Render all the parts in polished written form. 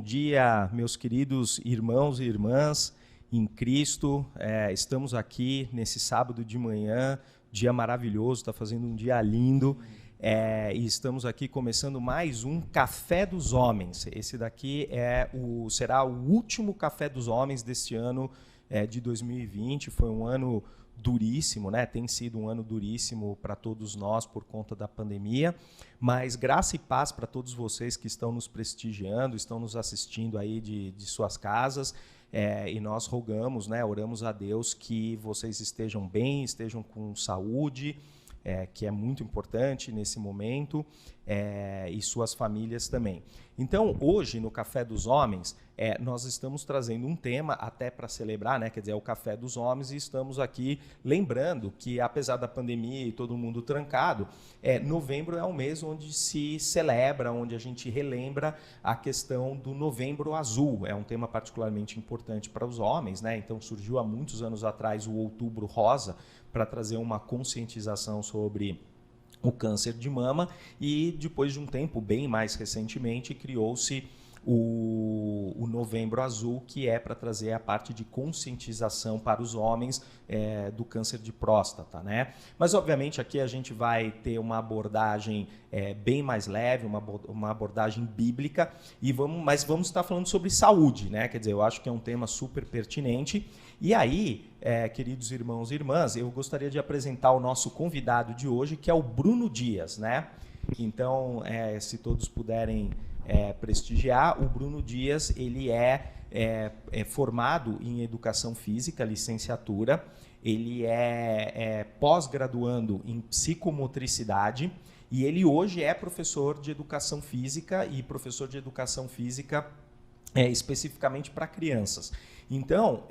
dia, meus queridos irmãos e irmãs em Cristo. Estamos aqui nesse sábado de manhã, dia maravilhoso, está fazendo um dia lindo. E estamos aqui começando mais um Café dos Homens. Esse daqui será o último Café dos Homens deste ano de 2020. Foi um ano duríssimo, né? Tem sido um ano duríssimo para todos nós por conta da pandemia, mas graça e paz para todos vocês que estão nos prestigiando, estão nos assistindo aí de suas casas, e nós rogamos, né? Oramos a Deus que vocês estejam bem, estejam com saúde, que é muito importante nesse momento, e suas famílias também. Então, hoje, no Café dos Homens, nós estamos trazendo um tema até para celebrar, né? Quer dizer, é o Café dos Homens, e estamos aqui lembrando que, apesar da pandemia e todo mundo trancado, novembro é um mês onde se celebra, onde a gente relembra a questão do Novembro Azul. É um tema particularmente importante para os homens, né? Então, surgiu há muitos anos atrás o Outubro Rosa, para trazer uma conscientização sobre o câncer de mama, e depois de um tempo, bem mais recentemente, criou-se o Novembro Azul, que é para trazer a parte de conscientização para os homens do câncer de próstata, né? Mas, obviamente, aqui a gente vai ter uma abordagem bem mais leve, uma abordagem bíblica, mas vamos estar falando sobre saúde, né? Quer dizer, eu acho que é um tema super pertinente. E aí, queridos irmãos e irmãs, eu gostaria de apresentar o nosso convidado de hoje, que é o Bruno Dias, né? Então, se todos puderem prestigiar, o Bruno Dias, ele é formado em Educação Física, licenciatura, ele é pós-graduando em Psicomotricidade, e ele hoje é professor de Educação Física, e professor de Educação Física especificamente para crianças. Então,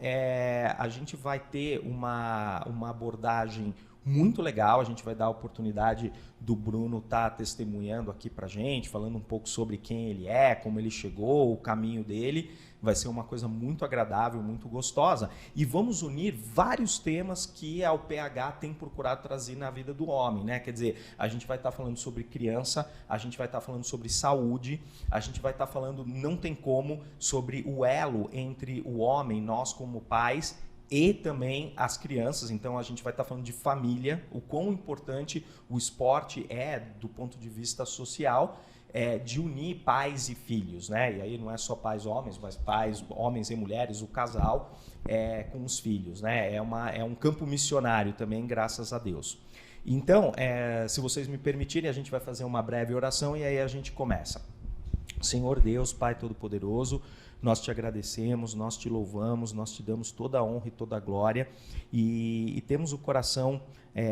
a gente vai ter uma abordagem muito legal. A gente vai dar a oportunidade do Bruno estar testemunhando aqui para a gente, falando um pouco sobre quem ele é, como ele chegou, o caminho dele. Vai ser uma coisa muito agradável, muito gostosa. E vamos unir vários temas que a UPH tem procurado trazer na vida do homem, né? Quer dizer, a gente vai estar falando sobre criança, a gente vai estar falando sobre saúde, a gente vai estar falando, não tem como, sobre o elo entre o homem, nós como pais, e também as crianças. Então a gente vai estar falando de família, o quão importante o esporte é do ponto de vista social, de unir pais e filhos, né? E aí não é só pais homens, mas pais, homens e mulheres, o casal com os filhos, né? É um campo missionário também, graças a Deus. Então, se vocês me permitirem, a gente vai fazer uma breve oração e aí a gente começa. Senhor Deus, Pai Todo-Poderoso, nós te agradecemos, nós te louvamos, nós te damos toda a honra e toda a glória, e temos o coração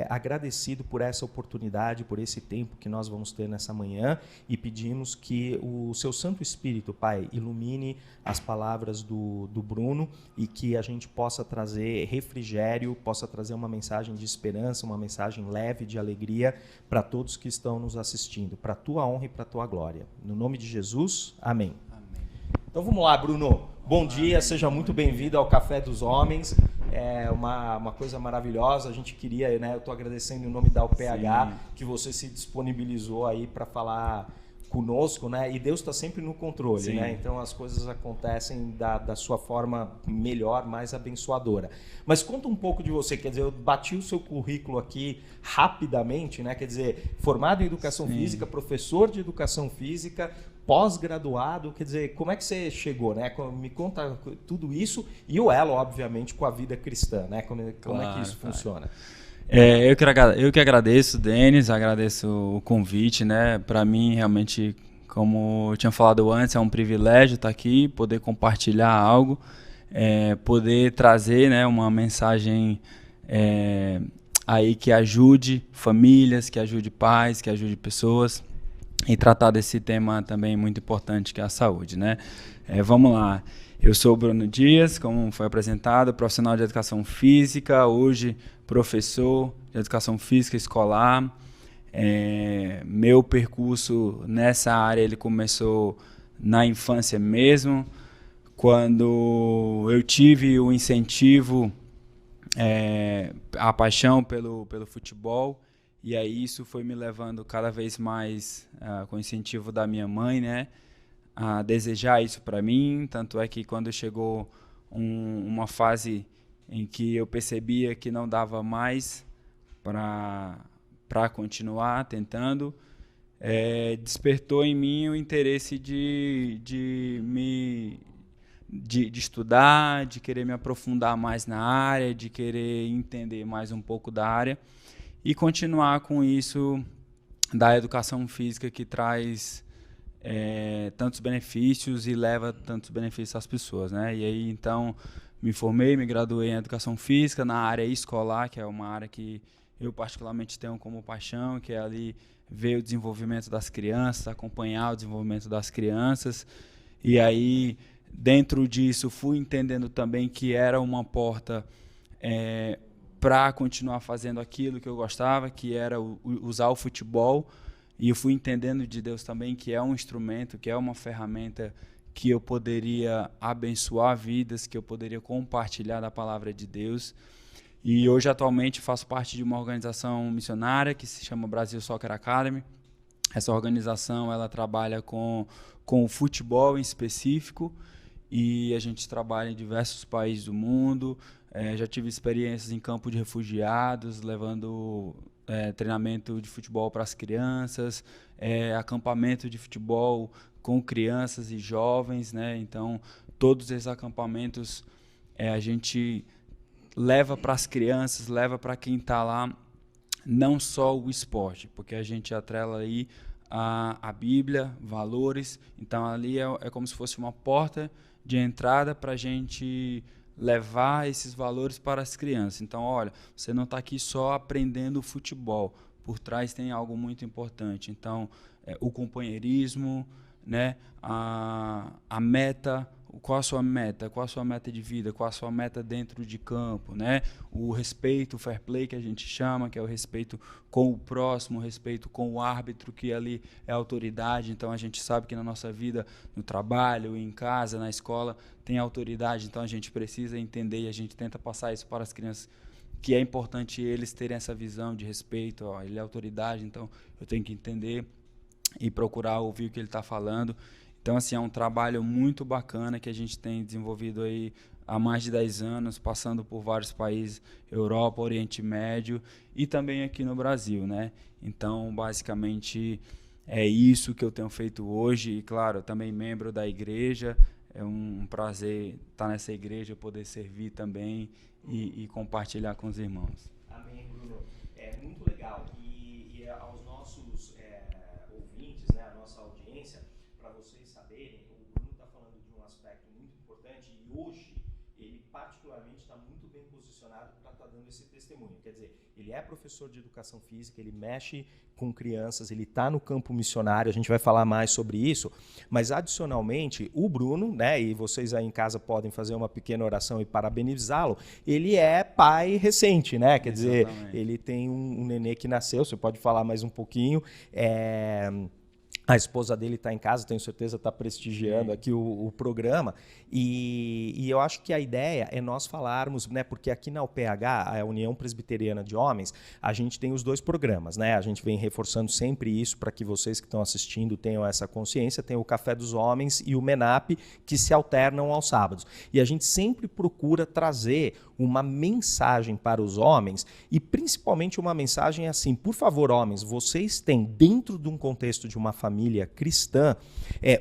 agradecido por essa oportunidade, por esse tempo que nós vamos ter nessa manhã, e pedimos que o seu Santo Espírito, Pai, ilumine as palavras do Bruno, e que a gente possa trazer refrigério, possa trazer uma mensagem de esperança, uma mensagem leve de alegria para todos que estão nos assistindo, para a tua honra e para a tua glória. No nome de Jesus, amém. Então vamos lá, Bruno. Bom dia, seja muito bem-vindo ao Café dos Homens. É uma coisa maravilhosa. A gente queria, né? Eu estou agradecendo em nome da UPH, sim, que você se disponibilizou aí para falar conosco, né? E Deus está sempre no controle, sim, né? Então as coisas acontecem da sua forma melhor, mais abençoadora. Mas conta um pouco de você, quer dizer, eu bati o seu currículo aqui rapidamente, né? Quer dizer, formado em Educação sim. Física, professor de Educação Física, pós-graduado, quer dizer, como é que você chegou, né? Me conta tudo isso e o elo, obviamente, com a vida cristã, né? Como é que isso funciona? Eu que agradeço, Denis, agradeço o convite, né? Para mim, realmente, como eu tinha falado antes, é um privilégio estar aqui, poder compartilhar algo, poder trazer, né, uma mensagem aí que ajude famílias, que ajude pais, que ajude pessoas, e tratar desse tema também muito importante, que é a saúde, né? Vamos lá. Eu sou o Bruno Dias, como foi apresentado, profissional de Educação Física, hoje professor de Educação Física escolar. Meu percurso nessa área ele começou na infância mesmo, quando eu tive o incentivo, a paixão pelo futebol, e aí isso foi me levando cada vez mais, com o incentivo da minha mãe, né, a desejar isso para mim, tanto é que quando chegou uma fase em que eu percebia que não dava mais para continuar tentando, despertou em mim o interesse de estudar, de querer me aprofundar mais na área, de querer entender mais um pouco da área e continuar com isso da educação física que traz tantos benefícios e leva tantos benefícios às pessoas, né? E aí, então, me formei, me graduei em educação física na área escolar, que é uma área que eu particularmente tenho como paixão, que é ali ver o desenvolvimento das crianças, acompanhar o desenvolvimento das crianças. E aí, dentro disso, fui entendendo também que era uma porta para continuar fazendo aquilo que eu gostava, que era usar o futebol. E eu fui entendendo de Deus também que é um instrumento, que é uma ferramenta que eu poderia abençoar vidas, que eu poderia compartilhar da palavra de Deus. E hoje, atualmente, faço parte de uma organização missionária que se chama Brasil Soccer Academy. Essa organização ela trabalha com o futebol em específico e a gente trabalha em diversos países do mundo. Já tive experiências em campo de refugiados, levando treinamento de futebol para as crianças, acampamento de futebol com crianças e jovens, né? Então, todos esses acampamentos a gente leva para as crianças, leva para quem está lá, não só o esporte, porque a gente atrela aí a Bíblia, valores. Então, ali é como se fosse uma porta de entrada para a gente levar esses valores para as crianças. Então, olha, você não está aqui só aprendendo futebol, por trás tem algo muito importante. Então, o companheirismo, né, a meta, qual a sua meta, qual a sua meta de vida, qual a sua meta dentro de campo, né? O respeito, o fair play que a gente chama, que é o respeito com o próximo, o respeito com o árbitro, que ali é a autoridade. Então a gente sabe que na nossa vida, no trabalho, em casa, na escola, tem autoridade, então a gente precisa entender e a gente tenta passar isso para as crianças, que é importante eles terem essa visão de respeito, ó, ele é autoridade, então eu tenho que entender e procurar ouvir o que ele está falando. Então, assim, é um trabalho muito bacana que a gente tem desenvolvido aí há mais de 10 anos, passando por vários países, Europa, Oriente Médio e também aqui no Brasil, né? Então, basicamente, é isso que eu tenho feito hoje e, claro, também membro da igreja. É um prazer estar nessa igreja, poder servir também e compartilhar com os irmãos. Amém, Bruno. É muito legal. E aos nossos ouvintes, né, a nossa audiência, para vocês saberem, o Bruno está falando de um aspecto muito importante e hoje ele particularmente está muito bem posicionado para estar dando esse testemunho. Quer dizer, ele é professor de educação física, ele mexe com crianças, ele está no campo missionário, a gente vai falar mais sobre isso, mas adicionalmente o Bruno, né, e vocês aí em casa podem fazer uma pequena oração e parabenizá-lo, ele é pai recente, né, quer dizer, ele tem um nenê que nasceu, você pode falar mais um pouquinho, a esposa dele está em casa, tenho certeza, está prestigiando aqui o programa. E eu acho que a ideia é nós falarmos, né, porque aqui na UPH, a União Presbiteriana de Homens, a gente tem os dois programas, né? A gente vem reforçando sempre isso para que vocês que estão assistindo tenham essa consciência. Tem o Café dos Homens e o MENAP, que se alternam aos sábados. E a gente sempre procura trazer uma mensagem para os homens e principalmente uma mensagem assim: por favor, homens, vocês têm dentro de um contexto de uma família cristã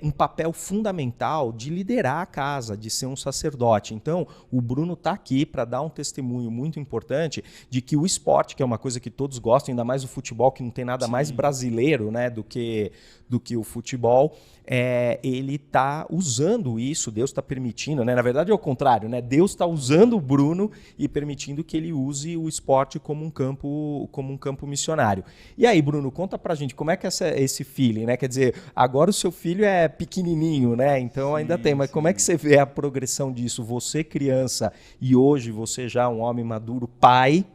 um papel fundamental de liderar a casa, de ser um sacerdote. Então, o Bruno está aqui para dar um testemunho muito importante de que o esporte, que é uma coisa que todos gostam, ainda mais o futebol, que não tem nada mais brasileiro, né, do que o futebol, ele está usando isso, Deus está permitindo, né? Na verdade é o contrário, né? Deus está usando o Bruno e permitindo que ele use o esporte como um campo missionário. E aí, Bruno, conta pra gente como é que é esse feeling, né? Quer dizer, agora o seu filho é pequenininho, né? Então ainda tem, mas como é que você vê a progressão disso? Você criança e hoje você já um homem maduro, pai,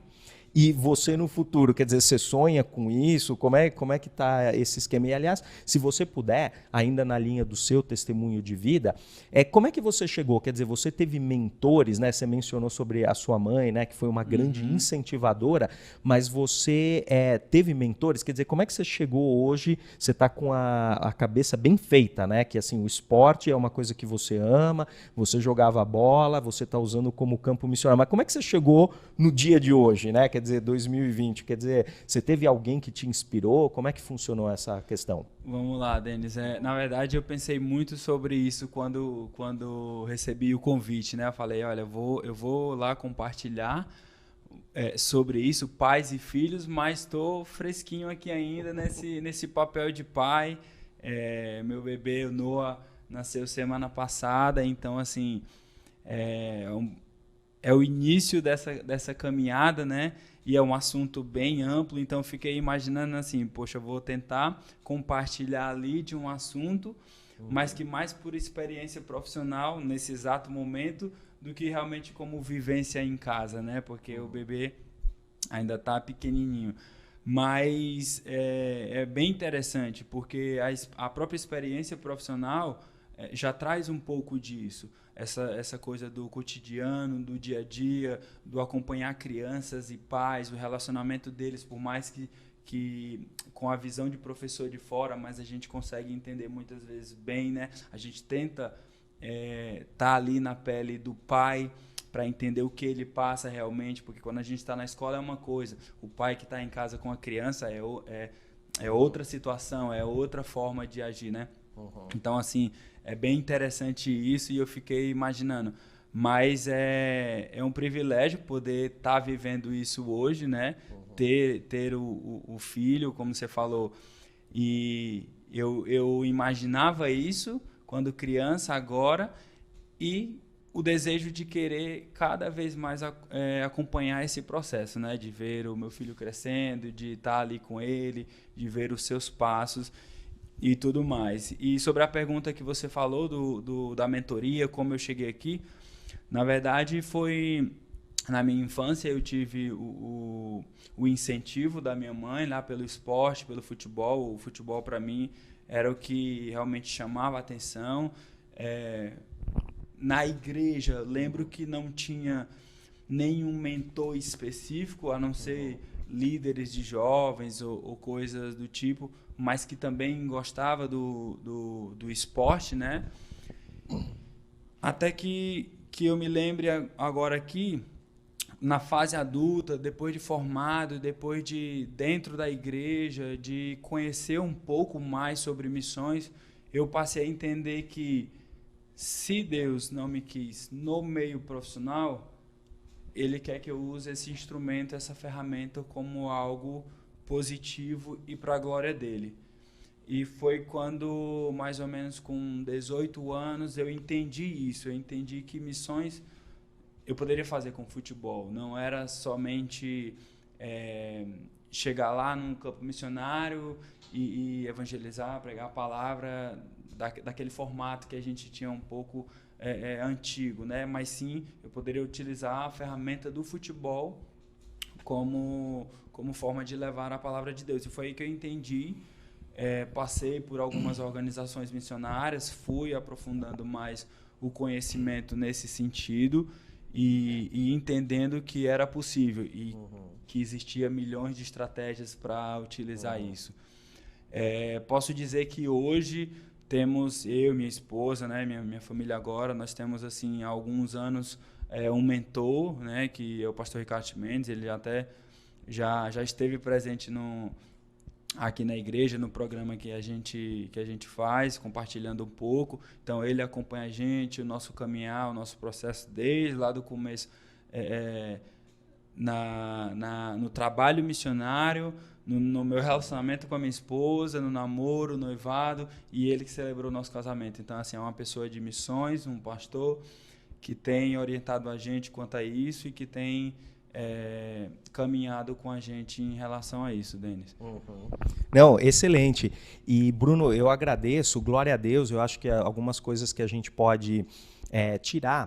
E você no futuro, quer dizer, você sonha com isso? Como é que está esse esquema? E, aliás, se você puder, ainda na linha do seu testemunho de vida, como é que você chegou? Quer dizer, você teve mentores, né? Você mencionou sobre a sua mãe, né? Que foi uma grande incentivadora, mas você teve mentores? Quer dizer, como é que você chegou hoje? Você está com a cabeça bem feita, né? Que assim, o esporte é uma coisa que você ama, você jogava bola, você está usando como campo missionário. Mas como é que você chegou no dia de hoje, né? Quer dizer, 2020? Quer dizer, você teve alguém que te inspirou? Como é que funcionou essa questão? Vamos lá, Denis. Na verdade, eu pensei muito sobre isso quando recebi o convite, né? Eu falei, olha, eu vou lá compartilhar sobre isso, pais e filhos, mas estou fresquinho aqui ainda nesse papel de pai. Meu bebê, o Noah, nasceu semana passada, então, assim, é o início dessa caminhada, né? E é um assunto bem amplo, então fiquei imaginando assim, poxa, eu vou tentar compartilhar ali de um assunto, mas que mais por experiência profissional nesse exato momento do que realmente como vivência em casa, né? Porque o bebê ainda está pequenininho. Mas é bem interessante, porque a própria experiência profissional já traz um pouco disso. Essa coisa do cotidiano, do dia a dia, do acompanhar crianças e pais, o relacionamento deles, por mais que com a visão de professor de fora, mas a gente consegue entender muitas vezes bem, né? A gente tenta tá ali na pele do pai para entender o que ele passa realmente, porque quando a gente está na escola é uma coisa, o pai que está em casa com a criança é outra situação, é outra forma de agir, né? Então, assim, é bem interessante isso e eu fiquei imaginando. Mas é um privilégio poder estar vivendo isso hoje, né? Ter o filho, como você falou. E eu imaginava isso quando criança, agora, e o desejo de querer cada vez mais acompanhar esse processo, né? De ver o meu filho crescendo, de estar ali com ele, de ver os seus passos e tudo mais. E sobre a pergunta que você falou da mentoria, como eu cheguei aqui, na verdade foi na minha infância. Eu tive o incentivo da minha mãe lá pelo esporte, pelo futebol. O futebol para mim era o que realmente chamava a atenção. Na igreja, lembro que não tinha nenhum mentor específico, a não ser líderes de jovens ou coisas do tipo, mas que também gostava do esporte, né? Até que eu me lembre agora aqui, na fase adulta, depois de formado, depois de dentro da igreja, de conhecer um pouco mais sobre missões, eu passei a entender que se Deus não me quis no meio profissional, Ele quer que eu use esse instrumento, essa ferramenta como algo positivo e para a glória dele. E foi quando, mais ou menos com 18 anos, eu entendi isso. Eu entendi que missões eu poderia fazer com futebol. Não era somente chegar lá num campo missionário e evangelizar, pregar a palavra daquele formato que a gente tinha um pouco antigo, né? Mas sim, eu poderia utilizar a ferramenta do futebol como forma de levar a palavra de Deus. E foi aí que eu entendi. Passei por algumas organizações missionárias, fui aprofundando mais o conhecimento nesse sentido e entendendo que era possível e que existia milhões de estratégias para utilizar isso. Posso dizer que hoje temos, eu, minha esposa, né, minha família agora, nós temos assim, há alguns anos um mentor, né, que é o pastor Ricardo Mendes. Ele até já esteve presente aqui na igreja, no programa que a gente faz, compartilhando um pouco. Então, ele acompanha a gente, o nosso caminhar, o nosso processo desde lá do começo, no trabalho missionário, no meu relacionamento com a minha esposa, no namoro, no noivado, e ele que celebrou o nosso casamento. Então, assim, é uma pessoa de missões, um pastor que tem orientado a gente quanto a isso e que tem caminhado com a gente em relação a isso, Denis. Não, excelente. E, Bruno, eu agradeço, glória a Deus. Eu acho que algumas coisas que a gente pode tirar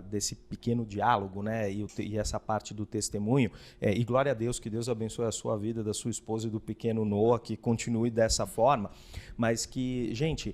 desse pequeno diálogo, né, e essa parte do testemunho, e glória a Deus, que Deus abençoe a sua vida, da sua esposa e do pequeno Noah, que continue dessa forma, mas que, gente,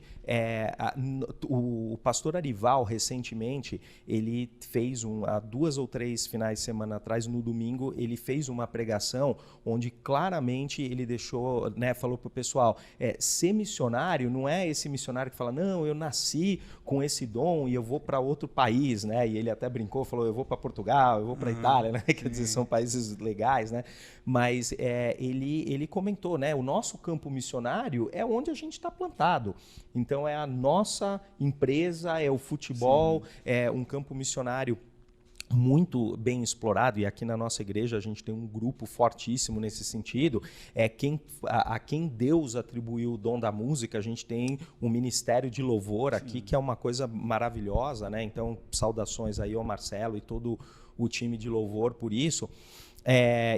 o pastor Arival, recentemente, ele fez há 2 ou 3 finais de semana atrás, no domingo, ele fez uma pregação onde claramente ele deixou, né, falou para o pessoal, ser missionário não é esse missionário que fala, não, eu nasci com esse dom e eu vou para outro país, né? E ele até brincou, falou, eu vou para Portugal, eu vou para Itália, né? Quer dizer, são países legais, né? Mas ele comentou, né? O nosso campo missionário é onde a gente está plantado. Então é a nossa empresa, é o futebol, é um campo missionário muito bem explorado, e aqui na nossa igreja a gente tem um grupo fortíssimo nesse sentido, a quem Deus atribuiu o dom da música, a gente tem um ministério de louvor aqui, que é uma coisa maravilhosa, né? Então, saudações aí ao Marcelo e todo o time de louvor por isso.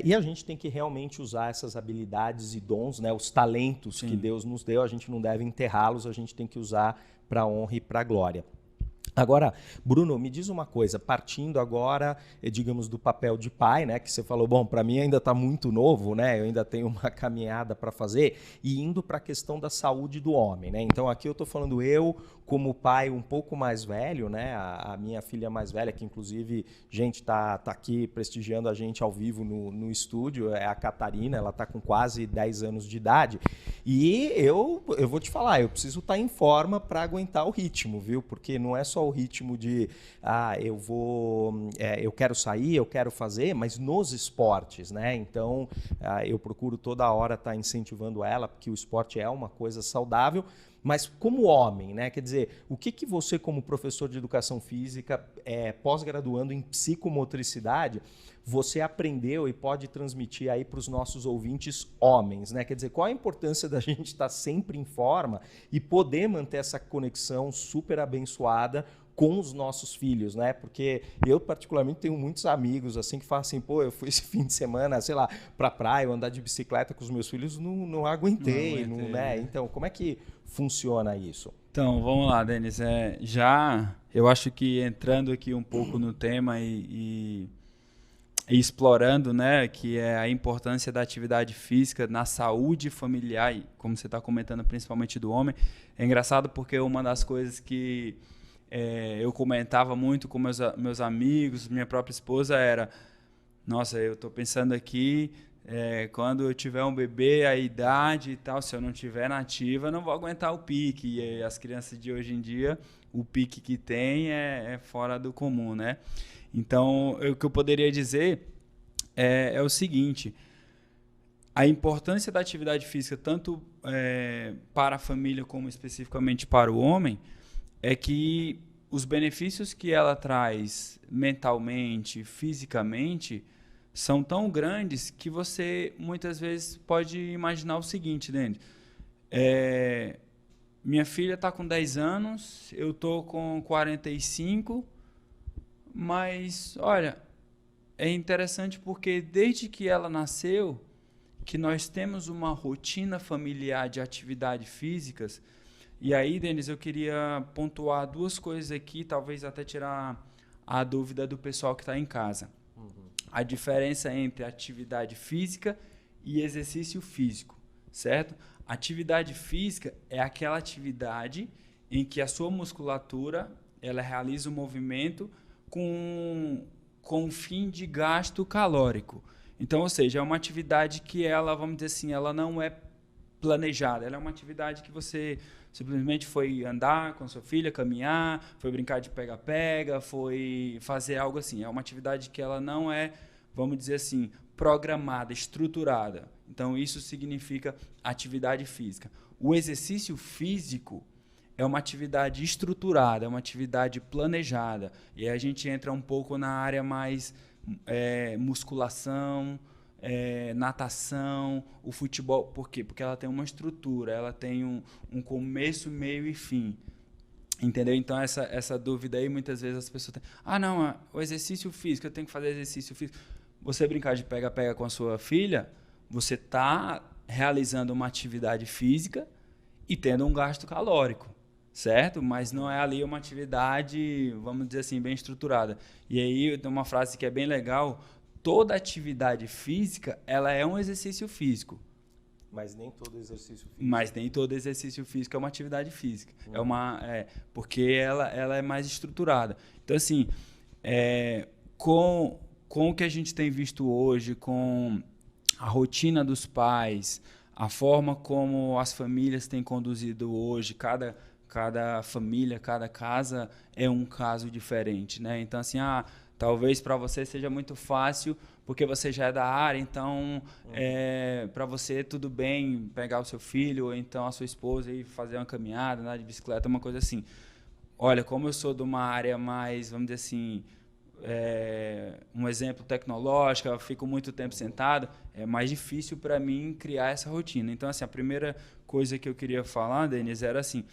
E a gente tem que realmente usar essas habilidades e dons, né? Os talentos que Deus nos deu, a gente não deve enterrá-los, a gente tem que usar para a honra e para a glória. Agora, Bruno, me diz uma coisa, partindo agora, digamos, do papel de pai, né, que você falou, bom, para mim ainda está muito novo, né, eu ainda tenho uma caminhada para fazer, e indo para a questão da saúde do homem, né, então aqui eu estou falando eu como pai um pouco mais velho, né, a minha filha mais velha, que inclusive, gente, tá aqui prestigiando a gente ao vivo no estúdio, é a Catarina, ela está com quase 10 anos de idade, e eu vou te falar, eu preciso estar em forma para aguentar o ritmo, viu, porque não é só o ritmo de eu quero sair, eu quero fazer, mas nos esportes, né? Então eu procuro toda hora estar incentivando ela, porque o esporte é uma coisa saudável, mas como homem, né? Quer dizer, o que você, como professor de educação física, pós-graduando em psicomotricidade, você aprendeu e pode transmitir aí para os nossos ouvintes homens, né? Quer dizer, qual a importância da gente estar sempre em forma e poder manter essa conexão super abençoada com os nossos filhos, né? Porque eu, particularmente, tenho muitos amigos assim que falam assim, pô, eu fui esse fim de semana, sei lá, pra praia, andar de bicicleta com os meus filhos, não aguentei, né? Então, como é que funciona isso? Então, vamos lá, Denis. Eu acho que entrando aqui um pouco no tema e explorando, né, que é a importância da atividade física na saúde familiar, e como você está comentando, principalmente do homem, é engraçado porque uma das coisas que eu comentava muito com meus amigos, minha própria esposa, era, nossa, eu estou pensando aqui, quando eu tiver um bebê, a idade e tal, se eu não tiver nativa, eu não vou aguentar o pique. E as crianças de hoje em dia, o pique que tem é fora do comum, né? Então, o que eu poderia dizer é o seguinte, a importância da atividade física, tanto para a família como especificamente para o homem, é que os benefícios que ela traz mentalmente, fisicamente, são tão grandes que você muitas vezes pode imaginar o seguinte, Denis, minha filha está com 10 anos, eu estou com 45, mas, olha, é interessante porque desde que ela nasceu, que nós temos uma rotina familiar de atividades físicas. E aí, Denis, eu queria pontuar 2 coisas aqui, talvez até tirar a dúvida do pessoal que está em casa. A diferença entre atividade física e exercício físico, certo? Atividade física é aquela atividade em que a sua musculatura ela realiza um movimento com fim de gasto calórico. Então, ou seja, é uma atividade que ela, vamos dizer assim, ela não é planejada. Ela é uma atividade que você simplesmente foi andar com a sua filha, caminhar, foi brincar de pega-pega, foi fazer algo assim. É uma atividade que ela não é, vamos dizer assim, programada, estruturada. Então, isso significa atividade física. O exercício físico é uma atividade estruturada, é uma atividade planejada. E aí a gente entra um pouco na área mais musculação, natação, o futebol. Por quê? Porque ela tem uma estrutura, ela tem um começo, meio e fim. Entendeu? Então, essa dúvida aí, muitas vezes as pessoas têm. Não, o exercício físico, eu tenho que fazer exercício físico. Você brincar de pega-pega com a sua filha, você está realizando uma atividade física e tendo um gasto calórico. certo? Mas não é ali uma atividade, vamos dizer assim, bem estruturada. E aí tem uma frase que é bem legal: toda atividade física, ela é um exercício físico. Mas nem todo exercício físico. Mas nem todo exercício físico é uma atividade física. Porque ela é mais estruturada. Então, assim, com o que a gente tem visto hoje, com a rotina dos pais, a forma como as famílias têm conduzido hoje, cada família, cada casa é um caso diferente, né? Então, assim, talvez para você seja muito fácil, porque você já é da área, então para você tudo bem pegar o seu filho ou então a sua esposa e fazer uma caminhada, andar de bicicleta, uma coisa assim. Olha, como eu sou de uma área mais, vamos dizer assim, um exemplo tecnológico, eu fico muito tempo sentado, é mais difícil para mim criar essa rotina. Então, assim, a primeira coisa que eu queria falar, Denis, era assim,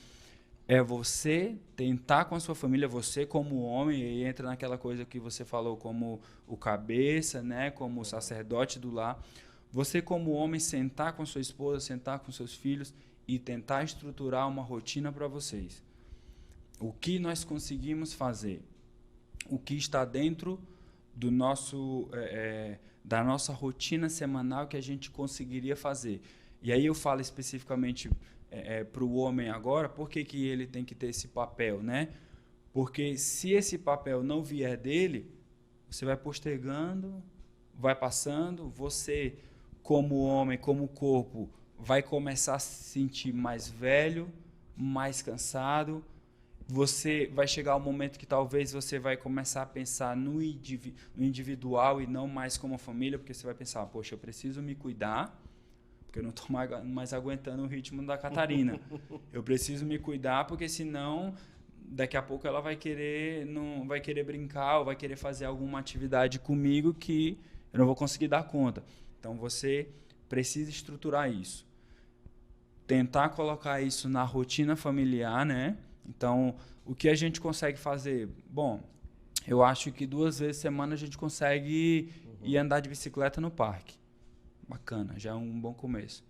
é você tentar com a sua família, você como homem, e entra naquela coisa que você falou como o cabeça, né, como o sacerdote do lar, você como homem sentar com sua esposa, sentar com seus filhos e tentar estruturar uma rotina para vocês. O que nós conseguimos fazer? O que está dentro do da nossa rotina semanal que a gente conseguiria fazer? E aí eu falo especificamente para o homem agora, por que ele tem que ter esse papel, né? Porque se esse papel não vier dele, você vai postergando, vai passando, você, como homem, como corpo, vai começar a se sentir mais velho, mais cansado. Você vai chegar um momento que talvez você vai começar a pensar no individual e não mais como família, porque você vai pensar, poxa, eu preciso me cuidar, porque eu não estou mais aguentando o ritmo da Catarina. Eu preciso me cuidar, porque senão daqui a pouco ela vai querer brincar ou vai querer fazer alguma atividade comigo que eu não vou conseguir dar conta. Então você precisa estruturar isso. Tentar colocar isso na rotina familiar, né? Então, o que a gente consegue fazer? Bom, eu acho que 2 vezes por semana a gente consegue ir andar de bicicleta no parque. Bacana, já é um bom começo.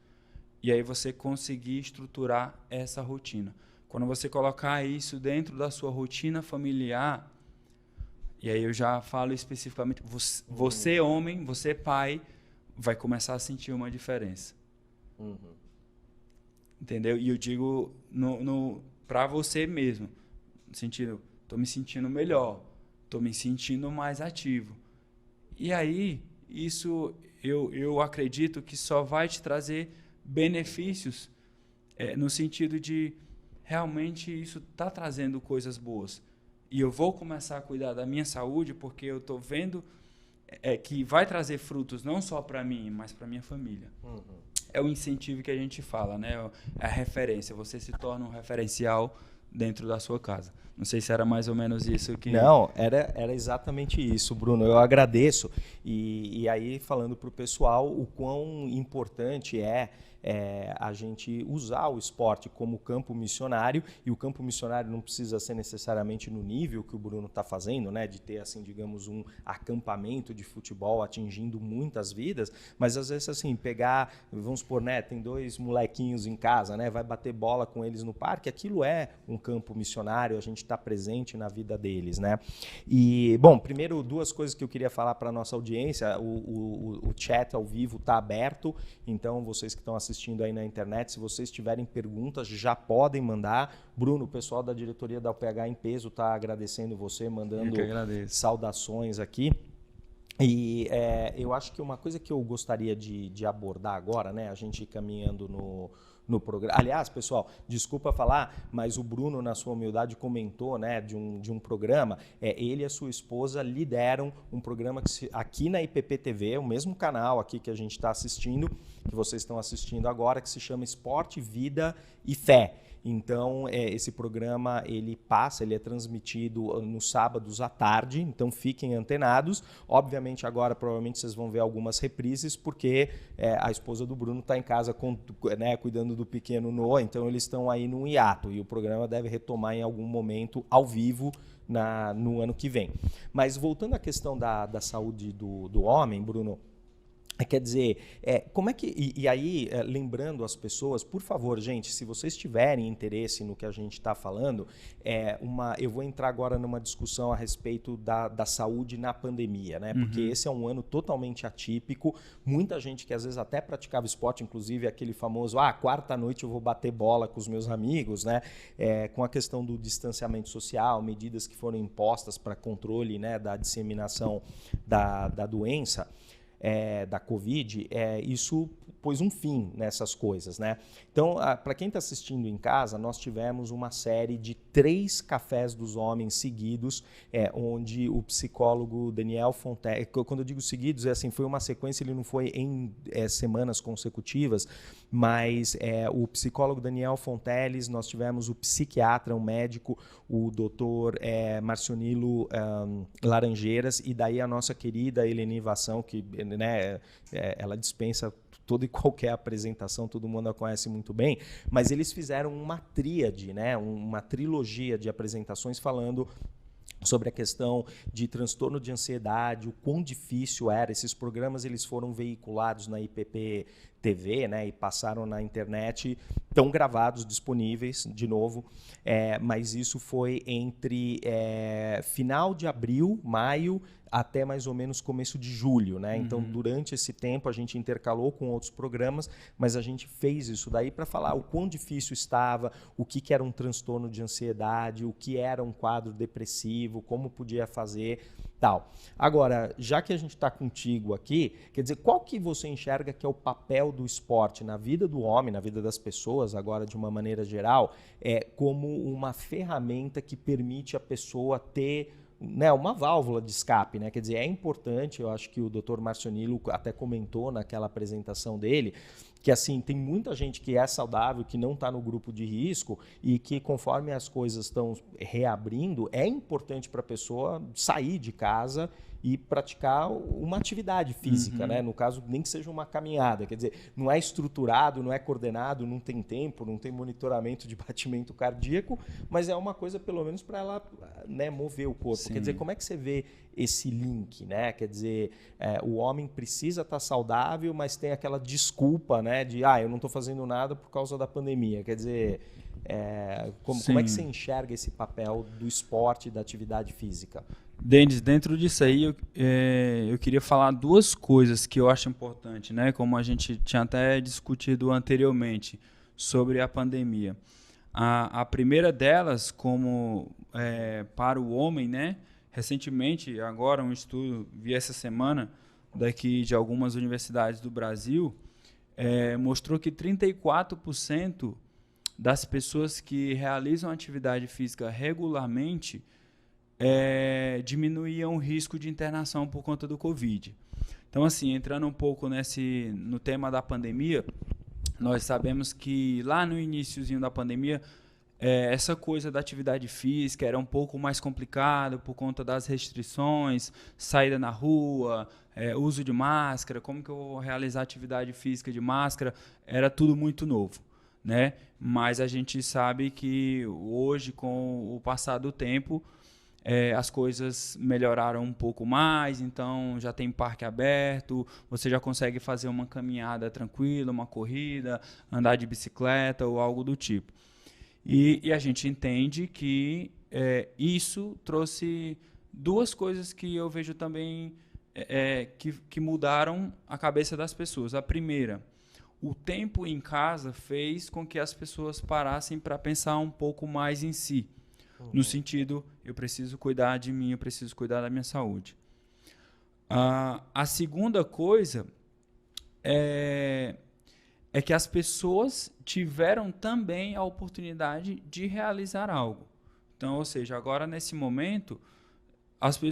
E aí você conseguir estruturar essa rotina. Quando você colocar isso dentro da sua rotina familiar, e aí eu já falo especificamente, você homem, você pai, vai começar a sentir uma diferença. Entendeu? E eu digo para você mesmo, no sentido, estou me sentindo melhor, estou me sentindo mais ativo. E aí, isso eu acredito que só vai te trazer benefícios, no sentido de realmente isso está trazendo coisas boas. E eu vou começar a cuidar da minha saúde porque eu estou vendo que vai trazer frutos não só para mim, mas para minha família. É o incentivo que a gente fala, né? É a referência. Você se torna um referencial dentro da sua casa. Não sei se era mais ou menos isso que... Não, era exatamente isso, Bruno. Eu agradeço. E aí, falando para o pessoal, o quão importante é a gente usar o esporte como campo missionário, e o campo missionário não precisa ser necessariamente no nível que o Bruno está fazendo, né, de ter, assim, digamos, um acampamento de futebol atingindo muitas vidas, mas às vezes, assim, pegar, vamos supor, né, tem 2 molequinhos em casa, né, vai bater bola com eles no parque, aquilo é um campo missionário, a gente está presente na vida deles, né. E, bom, primeiro, 2 coisas que eu queria falar para a nossa audiência: o chat ao vivo está aberto, então vocês que estão assistindo aí na internet, se vocês tiverem perguntas, já podem mandar. Bruno, o pessoal da diretoria da UPH em peso está agradecendo você, mandando saudações aqui. E eu acho que uma coisa que eu gostaria de abordar agora, né, a gente caminhando no programa. Aliás, pessoal, desculpa falar, mas o Bruno, na sua humildade, comentou, né, de um programa. Ele e a sua esposa lideram um programa aqui na IPP TV, o mesmo canal aqui que a gente está assistindo, que vocês estão assistindo agora, que se chama Esporte, Vida e Fé. Então, esse programa ele é transmitido nos sábados à tarde, então fiquem antenados. Obviamente, agora provavelmente vocês vão ver algumas reprises, porque a esposa do Bruno está em casa cuidando do pequeno Noah, então eles estão aí num hiato, e o programa deve retomar em algum momento ao vivo no ano que vem. Mas voltando à questão da saúde do homem, Bruno, Quer dizer, como é que. E aí, lembrando as pessoas, por favor, gente, se vocês tiverem interesse no que a gente está falando, eu vou entrar agora numa discussão a respeito da saúde na pandemia, né? Porque esse é um ano totalmente atípico. Muita gente que às vezes até praticava esporte, inclusive aquele famoso, quarta-noite eu vou bater bola com os meus amigos, né? Com a questão do distanciamento social, medidas que foram impostas para controle, né, da disseminação da doença. Da Covid, isso pôs um fim nessas coisas, né? Então, para quem está assistindo em casa, nós tivemos uma série de 3 cafés dos homens seguidos, onde o psicólogo Daniel Fonteles, quando eu digo seguidos, foi uma sequência, ele não foi em semanas consecutivas, mas o psicólogo Daniel Fonteles, nós tivemos o psiquiatra, um médico, o doutor Marcionilo Laranjeiras, e daí a nossa querida Eleni Vassão, que, né, ela dispensa toda e qualquer apresentação, todo mundo a conhece muito bem, mas eles fizeram uma tríade, né, uma trilogia de apresentações falando sobre a questão de transtorno de ansiedade, o quão difícil era. Esses programas eles foram veiculados na IPP TV, né, e passaram na internet, estão gravados, disponíveis, de novo, mas isso foi entre final de abril, maio, até mais ou menos começo de julho, né? Então, durante esse tempo, a gente intercalou com outros programas, mas a gente fez isso daí para falar o quão difícil estava, o que era um transtorno de ansiedade, o que era um quadro depressivo, como podia fazer, tal. Agora, já que a gente está contigo aqui, quer dizer, qual que você enxerga que é o papel do esporte na vida do homem, na vida das pessoas, agora de uma maneira geral, como uma ferramenta que permite a pessoa ter, né, uma válvula de escape, né? Quer dizer, é importante, eu acho que o Dr. Marcionilo até comentou naquela apresentação dele, que assim, tem muita gente que é saudável, que não está no grupo de risco e que conforme as coisas estão reabrindo, é importante para a pessoa sair de casa e praticar uma atividade física, né? No caso, nem que seja uma caminhada. Quer dizer, não é estruturado, não é coordenado, não tem tempo, não tem monitoramento de batimento cardíaco, mas é uma coisa, pelo menos, para ela, né, mover o corpo. Sim. Quer dizer, como é que você vê esse link, né? Quer dizer, o homem precisa estar saudável, mas tem aquela desculpa, né, de eu não estou fazendo nada por causa da pandemia. Quer dizer, como é que você enxerga esse papel do esporte e da atividade física? Denis, dentro disso aí, eu queria falar 2 coisas que eu acho importante, né? Como a gente tinha até discutido anteriormente sobre a pandemia. A primeira delas, como para o homem, né? Recentemente, agora um estudo, vi essa semana, daqui de algumas universidades do Brasil, mostrou que 34% das pessoas que realizam atividade física regularmente diminuíam o risco de internação por conta do Covid. Então, assim, entrando um pouco no tema da pandemia, nós sabemos que lá no iniciozinho da pandemia, essa coisa da atividade física era um pouco mais complicada por conta das restrições, saída na rua, uso de máscara, como que eu vou realizar atividade física de máscara, era tudo muito novo, né? Mas a gente sabe que hoje, com o passar do tempo, as coisas melhoraram um pouco mais, então já tem parque aberto, você já consegue fazer uma caminhada tranquila, uma corrida, andar de bicicleta ou algo do tipo. E a gente entende que isso trouxe 2 coisas que eu vejo também que mudaram a cabeça das pessoas. A primeira, o tempo em casa fez com que as pessoas parassem para pensar um pouco mais em si. No sentido, eu preciso cuidar de mim, eu preciso cuidar da minha saúde. A segunda coisa é que as pessoas tiveram também a oportunidade de realizar algo. Então, ou seja, agora nesse momento,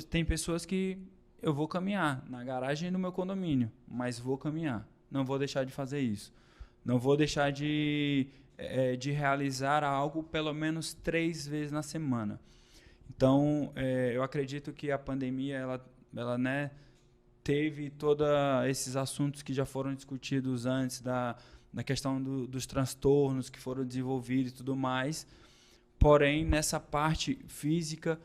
tem pessoas que eu vou caminhar na garagem do meu condomínio, mas vou caminhar, não vou deixar de fazer isso. Não vou deixar de realizar algo pelo menos 3 vezes na semana. Então, eu acredito que a pandemia, ela né, teve todos esses assuntos que já foram discutidos antes, da questão dos transtornos que foram desenvolvidos e tudo mais. Porém, nessa parte física,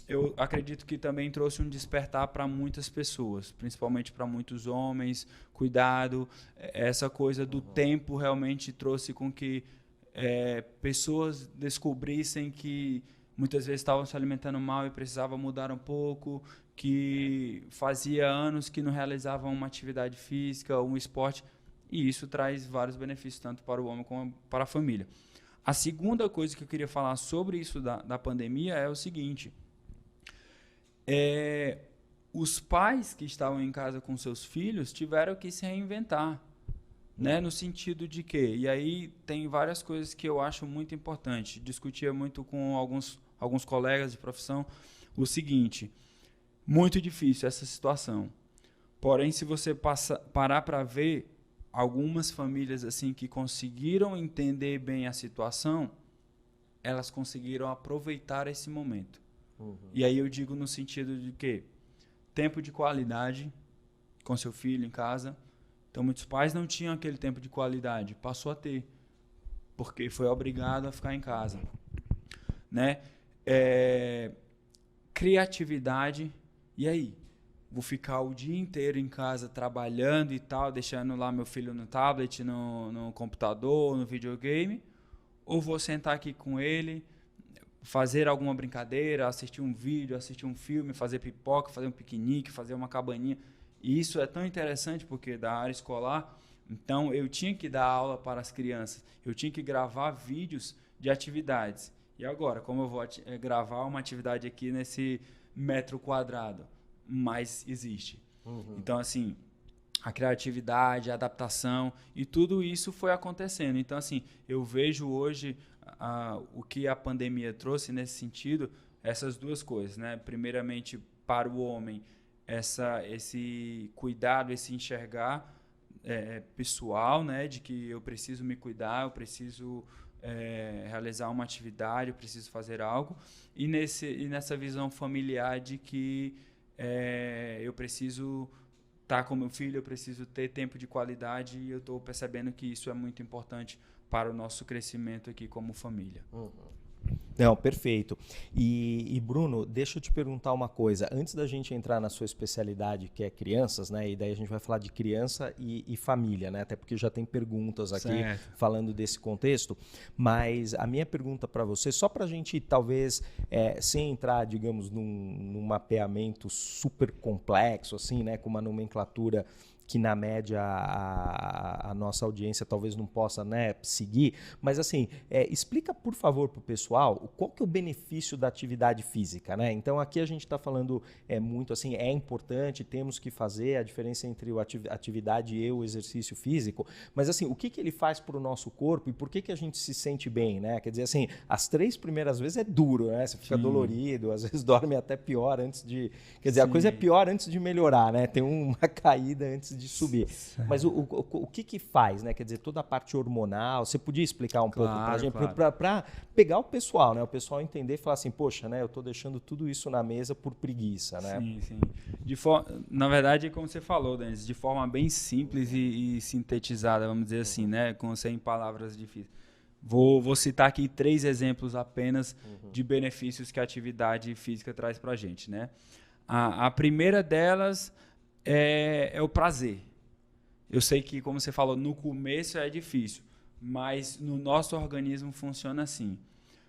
eu acredito que também trouxe um despertar para muitas pessoas, principalmente para muitos homens, cuidado, essa coisa do tempo realmente trouxe com que pessoas descobrissem que muitas vezes estavam se alimentando mal e precisavam mudar um pouco, que fazia anos que não realizavam uma atividade física, um esporte, e isso traz vários benefícios, tanto para o homem como para a família. A segunda coisa que eu queria falar sobre isso da pandemia é o seguinte, os pais que estavam em casa com seus filhos tiveram que se reinventar, né? No sentido de que, e aí tem várias coisas que eu acho muito importante, discutia muito com alguns colegas de profissão, o seguinte, muito difícil essa situação, porém se você parar para ver, algumas famílias assim que conseguiram entender bem a situação, elas conseguiram aproveitar esse momento. E aí eu digo no sentido de que tempo de qualidade com seu filho em casa. Então muitos pais não tinham aquele tempo de qualidade, passou a ter, porque foi obrigado a ficar em casa, né? Criatividade, e aí? Vou ficar o dia inteiro em casa trabalhando e tal, deixando lá meu filho no tablet, no computador, no videogame, ou vou sentar aqui com ele, fazer alguma brincadeira, assistir um vídeo, assistir um filme, fazer pipoca, fazer um piquenique, fazer uma cabaninha. E isso é tão interessante porque da área escolar, então eu tinha que dar aula para as crianças, eu tinha que gravar vídeos de atividades. E agora, como eu vou gravar uma atividade aqui nesse metro quadrado? Mas existe. Então, assim, a criatividade, a adaptação e tudo isso foi acontecendo. Então, assim, eu vejo hoje o que a pandemia trouxe nesse sentido, essas duas coisas, né? Primeiramente, para o homem, esse cuidado, esse enxergar pessoal, né? De que eu preciso me cuidar, eu preciso realizar uma atividade, eu preciso fazer algo. E nessa visão familiar de que eu preciso estar com meu filho, eu preciso ter tempo de qualidade e eu estou percebendo que isso é muito importante para o nosso crescimento aqui como família. Não, perfeito. E Bruno, deixa eu te perguntar uma coisa. Antes da gente entrar na sua especialidade, que é crianças, né? E daí a gente vai falar de criança e família, né? Até porque já tem perguntas aqui falando desse contexto. Mas a minha pergunta para você, só para a gente talvez, sem entrar, digamos, num mapeamento super complexo, assim, né? Com uma nomenclatura que na média a nossa audiência talvez não possa, né, seguir, mas assim, explica por favor para o pessoal qual que é o benefício da atividade física, né? Então aqui a gente está falando muito assim, é importante, temos que fazer a diferença entre a atividade e o exercício físico, mas assim, o que ele faz para o nosso corpo e por que a gente se sente bem, né? Quer dizer assim, as 3 primeiras vezes é duro, né? Você fica dolorido, às vezes dorme até pior antes de... Quer dizer, a coisa é pior antes de melhorar, né? Tem uma caída antes de subir. Mas o que faz, né? Quer dizer, toda a parte hormonal, você podia explicar um pouco pra gente, para pegar o pessoal, né? O pessoal entender e falar assim, poxa, né? Eu tô deixando tudo isso na mesa por preguiça, né? Sim. Na verdade, como você falou, Denis, de forma bem simples e sintetizada, vamos dizer assim, né? Sem palavras difíceis. Vou citar aqui 3 exemplos apenas de benefícios que a atividade física traz pra gente, né? A primeira delas é o prazer. Eu sei que, como você falou, no começo é difícil, mas no nosso organismo funciona assim.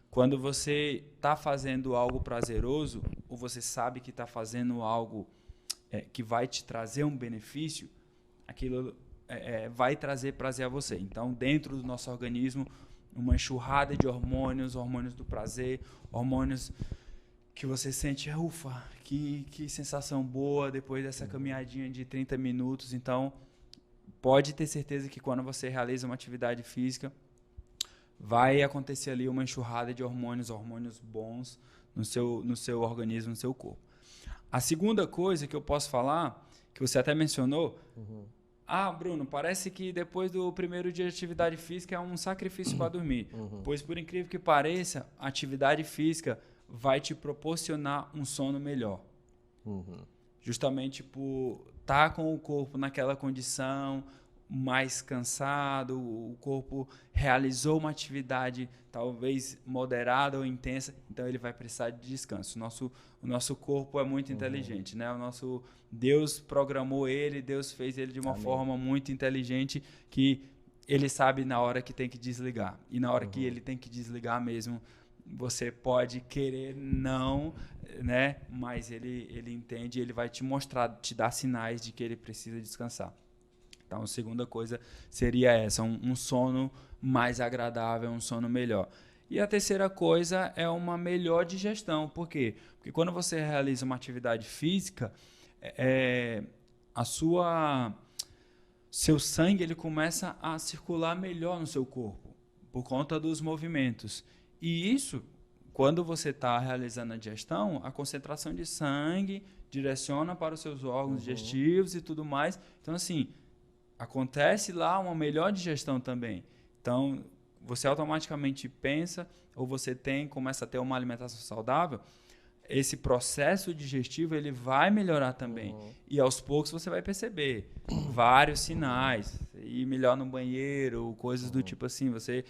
Quando você está fazendo algo prazeroso, ou você sabe que está fazendo algo que vai te trazer um benefício, aquilo vai trazer prazer a você. Então, dentro do nosso organismo, uma enxurrada de hormônios do prazer, hormônios que você sente, ufa, que sensação boa depois dessa caminhadinha de 30 minutos. Então, pode ter certeza que quando você realiza uma atividade física, vai acontecer ali uma enxurrada de hormônios bons no seu organismo, no seu corpo. A segunda coisa que eu posso falar, que você até mencionou, Bruno, parece que depois do primeiro dia de atividade física é um sacrifício para dormir. Pois, por incrível que pareça, a atividade física vai te proporcionar um sono melhor. Justamente por estar com o corpo naquela condição, mais cansado, o corpo realizou uma atividade talvez moderada ou intensa, então ele vai precisar de descanso. O nosso corpo é muito inteligente, né? Deus programou ele, Deus fez ele de uma forma muito inteligente que ele sabe na hora que tem que desligar. E na hora que ele tem que desligar mesmo, você pode querer não, né? Mas ele entende, ele vai te mostrar, te dar sinais de que ele precisa descansar. Então, a segunda coisa seria essa, um sono mais agradável, um sono melhor. E a terceira coisa é uma melhor digestão. Por quê? Porque quando você realiza uma atividade física, seu sangue ele começa a circular melhor no seu corpo, por conta dos movimentos. E isso, quando você está realizando a digestão, a concentração de sangue direciona para os seus órgãos digestivos e tudo mais. Então, assim, acontece lá uma melhor digestão também. Então, você automaticamente pensa, ou você começa a ter uma alimentação saudável, esse processo digestivo ele vai melhorar também. E aos poucos você vai perceber vários sinais. Ir melhor no banheiro, coisas do tipo assim, você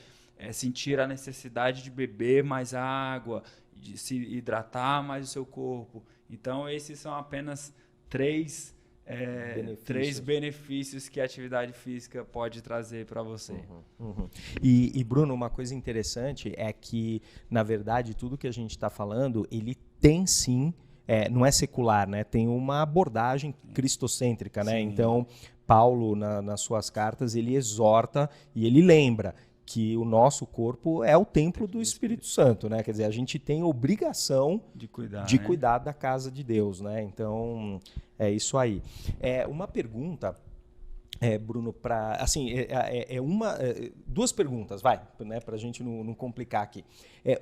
sentir a necessidade de beber mais água, de se hidratar mais o seu corpo. Então, esses são apenas três benefícios que a atividade física pode trazer para você. E, Bruno, uma coisa interessante é que, na verdade, tudo que a gente está falando, ele tem sim, não é secular, né? Tem uma abordagem cristocêntrica, né? Então, Paulo, nas suas cartas, ele exorta e ele lembra que o nosso corpo é o templo do Espírito Santo, né? Quer dizer, a gente tem obrigação de cuidar da casa de Deus, né? Então, é isso aí. Uma pergunta, Bruno, duas perguntas, né, para a gente não complicar aqui.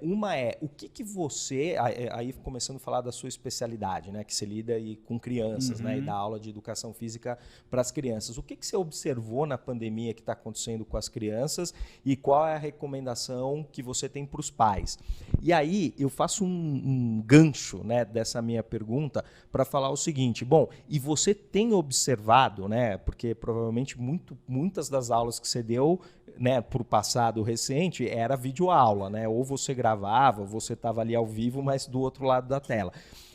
Uma o que você, aí começando a falar da sua especialidade, né, que você lida com crianças, né, e dá aula de educação física para as crianças. O que você observou na pandemia que está acontecendo com as crianças e qual é a recomendação que você tem para os pais? E aí eu faço um gancho, né, dessa minha pergunta para falar o seguinte, bom, e você tem observado, né, porque provavelmente muitas das aulas que você deu, né, por passado recente, era videoaula, né? Ou você gravava, ou você estava ali ao vivo, mas do outro lado da tela.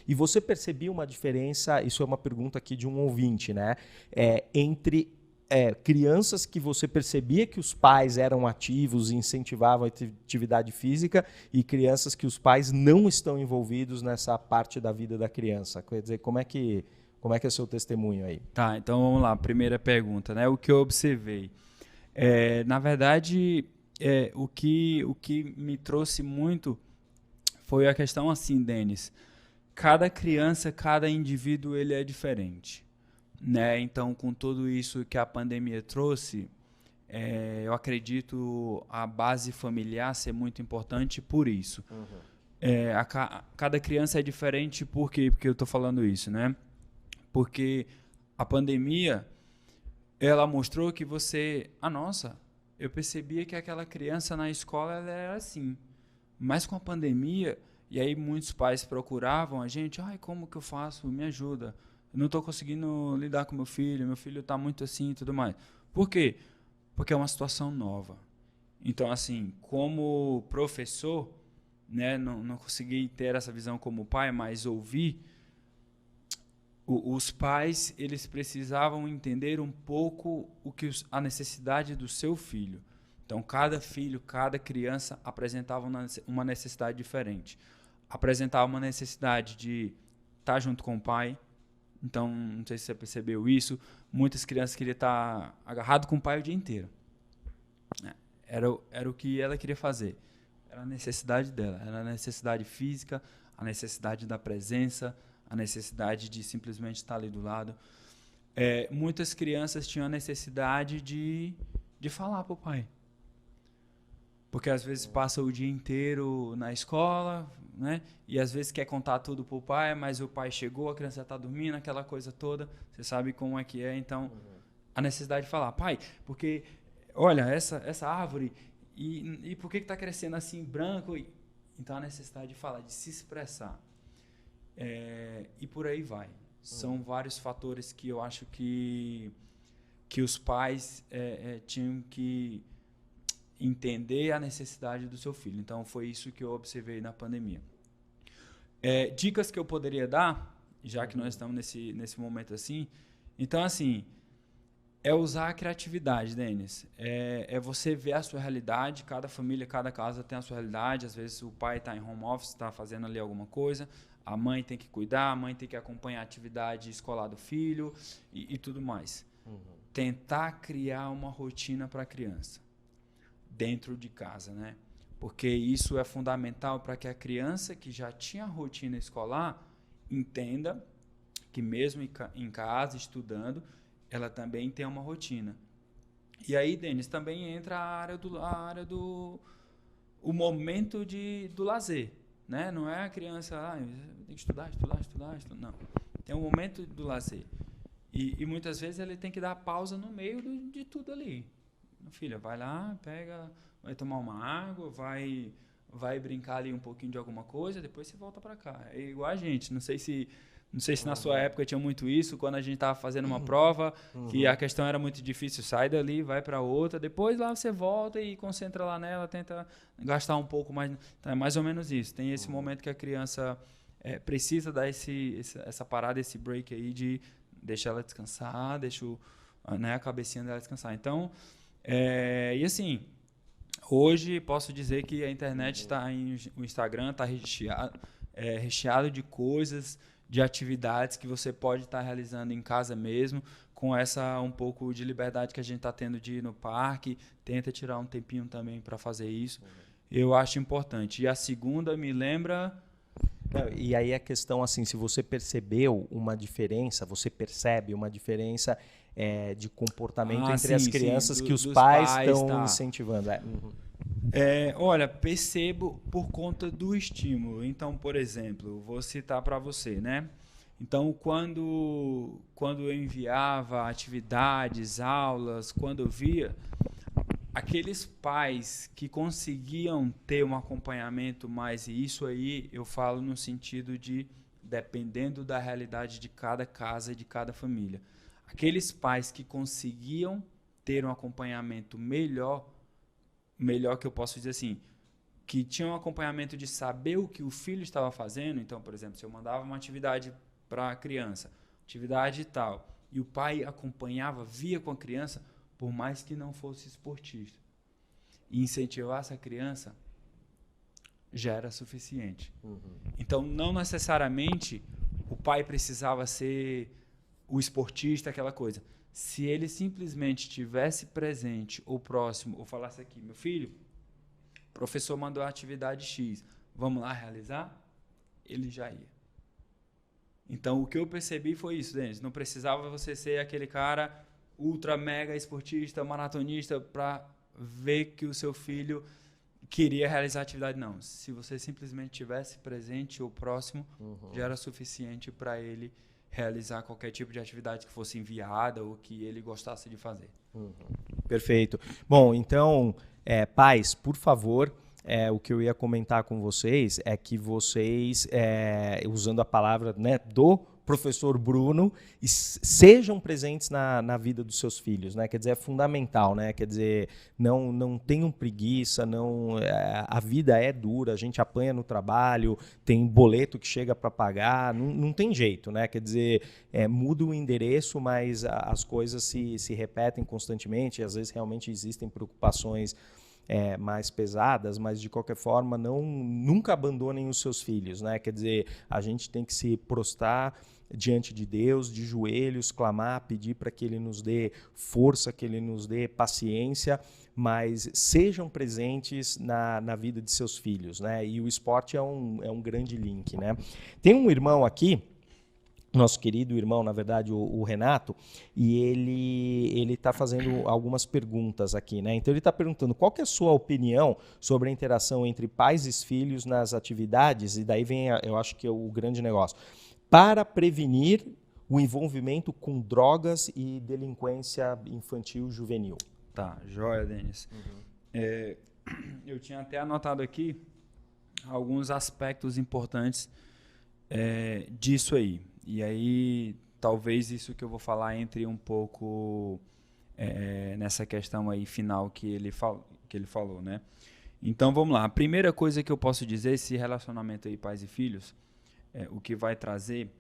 E você percebia uma diferença, isso é uma pergunta aqui de um ouvinte, né? Entre crianças que você percebia que os pais eram ativos e incentivavam a atividade física e crianças que os pais não estão envolvidos nessa parte da vida da criança. Quer dizer, como é que é o seu testemunho aí? Tá, então vamos lá. Primeira pergunta, né? O que eu observei? Na verdade, o que me trouxe muito foi a questão assim, Denis. Cada criança, cada indivíduo, ele é diferente, né? Então, com tudo isso que a pandemia trouxe, eu acredito a base familiar ser muito importante por isso. Cada criança é diferente, por quê? Porque eu estou falando isso, né? Porque a pandemia, ela mostrou que eu percebia que aquela criança na escola ela era assim. Mas com a pandemia, e aí muitos pais procuravam a gente, como que eu faço? Me ajuda. Eu não estou conseguindo lidar com meu filho está muito assim e tudo mais. Por quê? Porque é uma situação nova. Então, assim, como professor, né, não consegui ter essa visão como pai, mas ouvir, os pais eles precisavam entender um pouco a necessidade do seu filho. Então, cada filho, cada criança apresentava uma necessidade diferente. Apresentava uma necessidade de estar junto com o pai. Então, não sei se você percebeu isso, muitas crianças queriam estar agarrado com o pai o dia inteiro. Era o que ela queria fazer. Era a necessidade dela, era a necessidade física, a necessidade da presença, a necessidade de simplesmente estar ali do lado. Muitas crianças tinham a necessidade de falar para o pai. Porque às vezes passa o dia inteiro na escola, né? E às vezes quer contar tudo para o pai, mas o pai chegou, a criança está dormindo, aquela coisa toda. Você sabe como é que é. Então, a necessidade de falar, pai, porque, olha, essa árvore, e por que está crescendo assim, branco? Então, a necessidade de falar, de se expressar. E por aí vai. São vários fatores que eu acho que que os pais tinham que entender a necessidade do seu filho. Então, foi isso que eu observei na pandemia. Dicas que eu poderia dar, já que nós estamos nesse momento assim. Então, assim, é usar a criatividade, Denis. É você ver a sua realidade. Cada família, cada casa tem a sua realidade. Às vezes o pai está em home office, está fazendo ali alguma coisa. A mãe tem que cuidar, a mãe tem que acompanhar a atividade escolar do filho e tudo mais. Tentar criar uma rotina para a criança dentro de casa, né? Porque isso é fundamental para que a criança que já tinha rotina escolar entenda que mesmo em casa, estudando, ela também tem uma rotina. E aí, Denis, também entra a área do o momento do lazer, né? Não é a criança, tem que estudar. Não. Tem um momento do lazer. E muitas vezes ele tem que dar pausa no meio de tudo ali. Filha, vai lá, vai tomar uma água, vai brincar ali um pouquinho de alguma coisa, depois você volta para cá. É igual a gente, não sei se na sua época tinha muito isso, quando a gente estava fazendo uma prova, que a questão era muito difícil, sai dali, vai para outra, depois lá você volta e concentra lá nela, tenta gastar um pouco mais. Então é mais ou menos isso. Tem esse momento que a criança precisa dar essa parada, esse break aí de deixar ela descansar, deixa a cabecinha dela descansar. Então, e assim, hoje posso dizer que a internet o Instagram está recheado de coisas, de atividades que você pode estar realizando em casa mesmo, com essa um pouco de liberdade que a gente está tendo de ir no parque, tenta tirar um tempinho também para fazer isso. Eu acho importante. E a segunda me lembra... E aí a questão, assim, se você percebeu uma diferença, de comportamento entre as crianças que os pais estão incentivando. Olha, percebo por conta do estímulo. Então, por exemplo, vou citar para você, né? Então, quando eu enviava atividades, aulas, quando eu via, aqueles pais que conseguiam ter um acompanhamento mais, e isso aí eu falo no sentido de dependendo da realidade de cada casa e de cada família. Aqueles pais que conseguiam ter um acompanhamento melhor que eu posso dizer assim, que tinham um acompanhamento de saber o que o filho estava fazendo. Então, por exemplo, se eu mandava uma atividade para a criança, atividade e tal, e o pai acompanhava, via com a criança, por mais que não fosse esportista, e incentivasse a criança, já era suficiente. Então, não necessariamente o pai precisava ser o esportista, aquela coisa. Se ele simplesmente estivesse presente ou próximo, ou falasse aqui, meu filho, o professor mandou a atividade X, vamos lá realizar? Ele já ia. Então, o que eu percebi foi isso, Denis. Não precisava você ser aquele cara ultra mega esportista, maratonista, para ver que o seu filho queria realizar a atividade. Não. Se você simplesmente estivesse presente ou próximo, já era suficiente para ele realizar qualquer tipo de atividade que fosse enviada ou que ele gostasse de fazer. Perfeito. Bom, então, pais, por favor, o que eu ia comentar com vocês é que vocês, usando a palavra, né, do professor Bruno, sejam presentes na vida dos seus filhos, né? Quer dizer, é fundamental, né? Quer dizer, não tenham preguiça, a vida é dura, a gente apanha no trabalho, tem boleto que chega para pagar, não tem jeito, né? Quer dizer, muda o endereço, mas as coisas se repetem constantemente, e às vezes realmente existem preocupações mais pesadas, mas de qualquer forma nunca abandonem os seus filhos, né? Quer dizer, a gente tem que se prostrar diante de Deus, de joelhos, clamar, pedir para que Ele nos dê força, que Ele nos dê paciência, mas sejam presentes na vida de seus filhos, né? E o esporte é um grande link, né? Tem um irmão aqui, nosso querido irmão, na verdade, o Renato, e ele está fazendo algumas perguntas aqui, né? Então ele está perguntando qual que é a sua opinião sobre a interação entre pais e filhos nas atividades, e daí vem, eu acho que é o grande negócio, para prevenir o envolvimento com drogas e delinquência infantil e juvenil. Tá, joia, Denis. Eu tinha até anotado aqui alguns aspectos importantes disso aí. E aí, talvez isso que eu vou falar entre um pouco nessa questão aí final que ele falou, né? Então, vamos lá. A primeira coisa que eu posso dizer, esse relacionamento aí, pais e filhos, o que vai trazer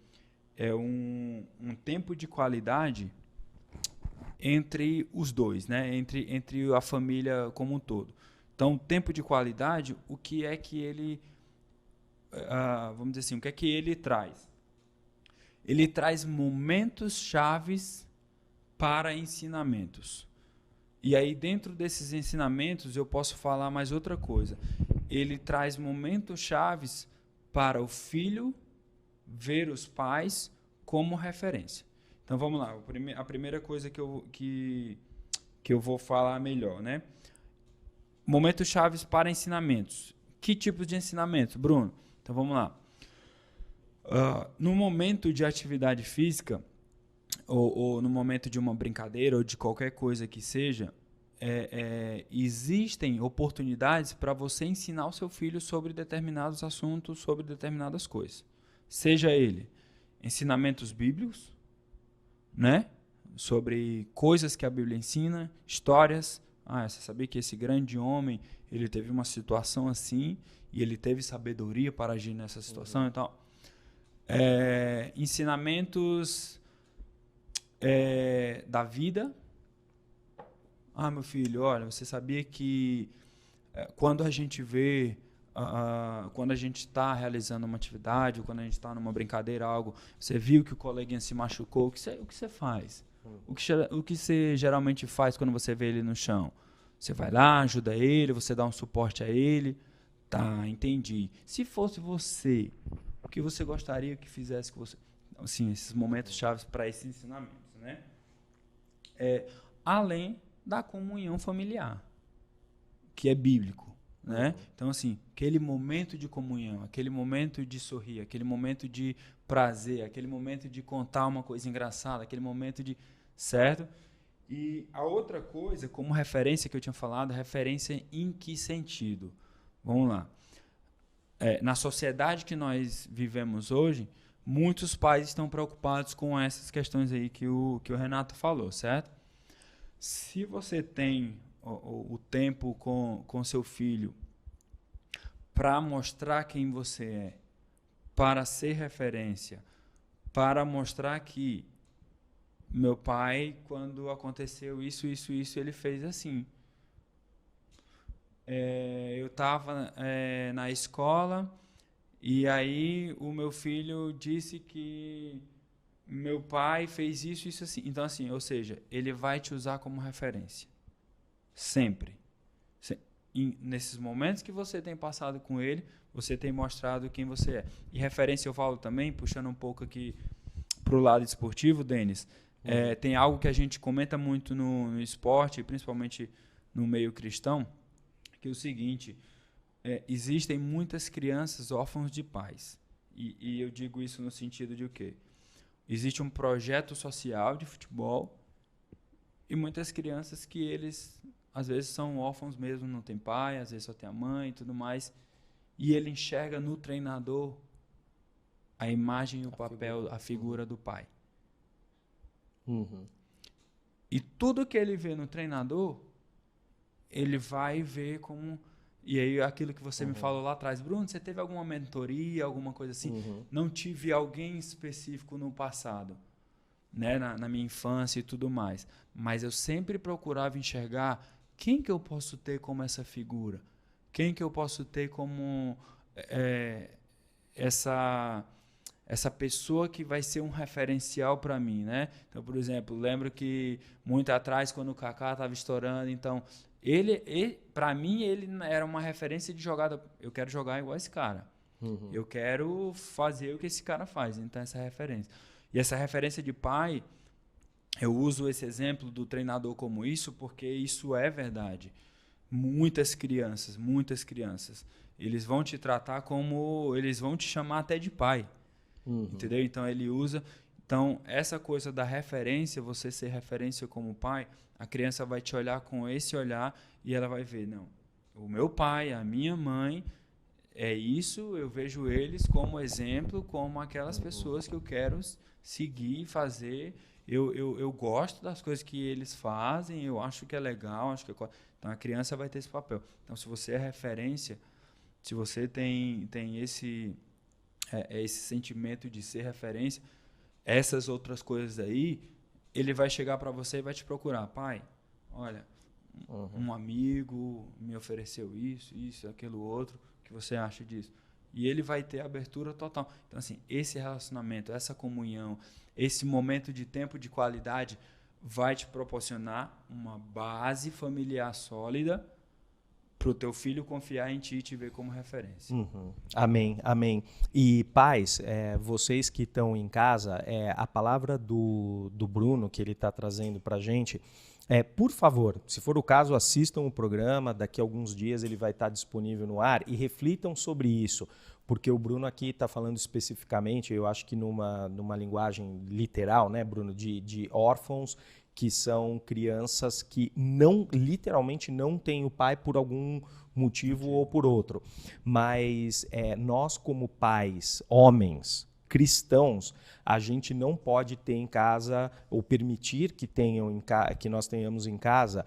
é um tempo de qualidade entre os dois, né? Entre a família como um todo. Então, tempo de qualidade, o que é que ele, vamos dizer assim, o que é que ele traz? Ele traz momentos chaves para ensinamentos. E aí, dentro desses ensinamentos, eu posso falar mais outra coisa. Ele traz momentos chaves para o filho ver os pais como referência. Então, vamos lá. A primeira coisa que eu vou falar melhor, né? Momentos chaves para ensinamentos. Que tipos de ensinamentos, Bruno? Então, vamos lá. No momento de atividade física, ou no momento de uma brincadeira, ou de qualquer coisa que seja, existem oportunidades para você ensinar o seu filho sobre determinados assuntos, sobre determinadas coisas. Seja ele ensinamentos bíblicos, né? Sobre coisas que a Bíblia ensina, histórias. Você sabia que esse grande homem, ele teve uma situação assim, e ele teve sabedoria para agir nessa situação e tal. Ensinamentos da vida. Meu filho, olha, você sabia que quando a gente vê, quando a gente está realizando uma atividade, ou quando a gente está numa brincadeira, algo, você viu que o coleguinha se machucou, o que você faz? O que você geralmente faz quando você vê ele no chão? Você vai lá, ajuda ele, você dá um suporte a ele. Tá, entendi. Se fosse você, o que você gostaria que fizesse com você? Assim, esses momentos chaves para esses ensinamentos, né? Além da comunhão familiar, que é bíblico, né? Então, assim, aquele momento de comunhão, aquele momento de sorrir, aquele momento de prazer, aquele momento de contar uma coisa engraçada, aquele momento de... Certo? E a outra coisa, como referência que eu tinha falado, referência em que sentido? Vamos lá. Na sociedade que nós vivemos hoje, muitos pais estão preocupados com essas questões aí que o Renato falou, certo? Se você tem o tempo com seu filho para mostrar quem você é, para ser referência, para mostrar que meu pai, quando aconteceu isso, ele fez assim. Eu estava na escola e aí o meu filho disse que meu pai fez isso assim. Então, assim, ou seja, ele vai te usar como referência. Sempre. Nesses momentos que você tem passado com ele, você tem mostrado quem você é. E referência eu falo também, puxando um pouco aqui para o lado esportivo, Denis, tem algo que a gente comenta muito no esporte, principalmente no meio cristão, que é o seguinte, existem muitas crianças órfãos de pais. E eu digo isso no sentido de o quê? Existe um projeto social de futebol e muitas crianças que eles, às vezes, são órfãos mesmo, não tem pai, às vezes só tem a mãe e tudo mais, e ele enxerga no treinador a imagem e o papel, a figura do pai. E tudo que ele vê no treinador, ele vai ver como... E aí aquilo que você me falou lá atrás, Bruno, você teve alguma mentoria, alguma coisa assim? Não tive alguém específico no passado, né? Na minha infância e tudo mais. Mas eu sempre procurava enxergar quem que eu posso ter como essa figura? Quem que eu posso ter como essa pessoa que vai ser um referencial para mim, né? Então, por exemplo, lembro que muito atrás, quando o Kaká estava estourando, então, ele para mim, ele era uma referência de jogada. Eu quero jogar igual esse cara. Eu quero fazer o que esse cara faz. Então, essa é a referência. E essa referência de pai, eu uso esse exemplo do treinador como isso, porque isso é verdade. Muitas crianças, eles vão te tratar como... Eles vão te chamar até de pai. Entendeu? Então, ele usa... Então, essa coisa da referência, você ser referência como pai, a criança vai te olhar com esse olhar e ela vai ver, não, o meu pai, a minha mãe, é isso, eu vejo eles como exemplo, como aquelas pessoas que eu quero seguir, fazer eu gosto das coisas que eles fazem, eu acho que é legal, então a criança vai ter esse papel. Então, se você é referência, se você tem esse sentimento de ser referência, essas outras coisas aí, ele vai chegar para você e vai te procurar. Pai, olha, um amigo me ofereceu isso, aquilo outro, o que você acha disso? E ele vai ter abertura total. Então, assim, esse relacionamento, essa comunhão, esse momento de tempo de qualidade vai te proporcionar uma base familiar sólida para o teu filho confiar em ti e te ver como referência. Amém, amém. E pais, vocês que estão em casa, a palavra do Bruno que ele está trazendo para a gente, por favor, se for o caso, assistam o programa, daqui a alguns dias ele vai estar disponível no ar e reflitam sobre isso, porque o Bruno aqui está falando especificamente, eu acho que numa linguagem literal, né, Bruno, de órfãos, que são crianças que literalmente não têm o pai por algum motivo ou por outro. Mas nós, como pais, homens, cristãos, a gente não pode ter em casa, ou permitir que nós tenhamos em casa,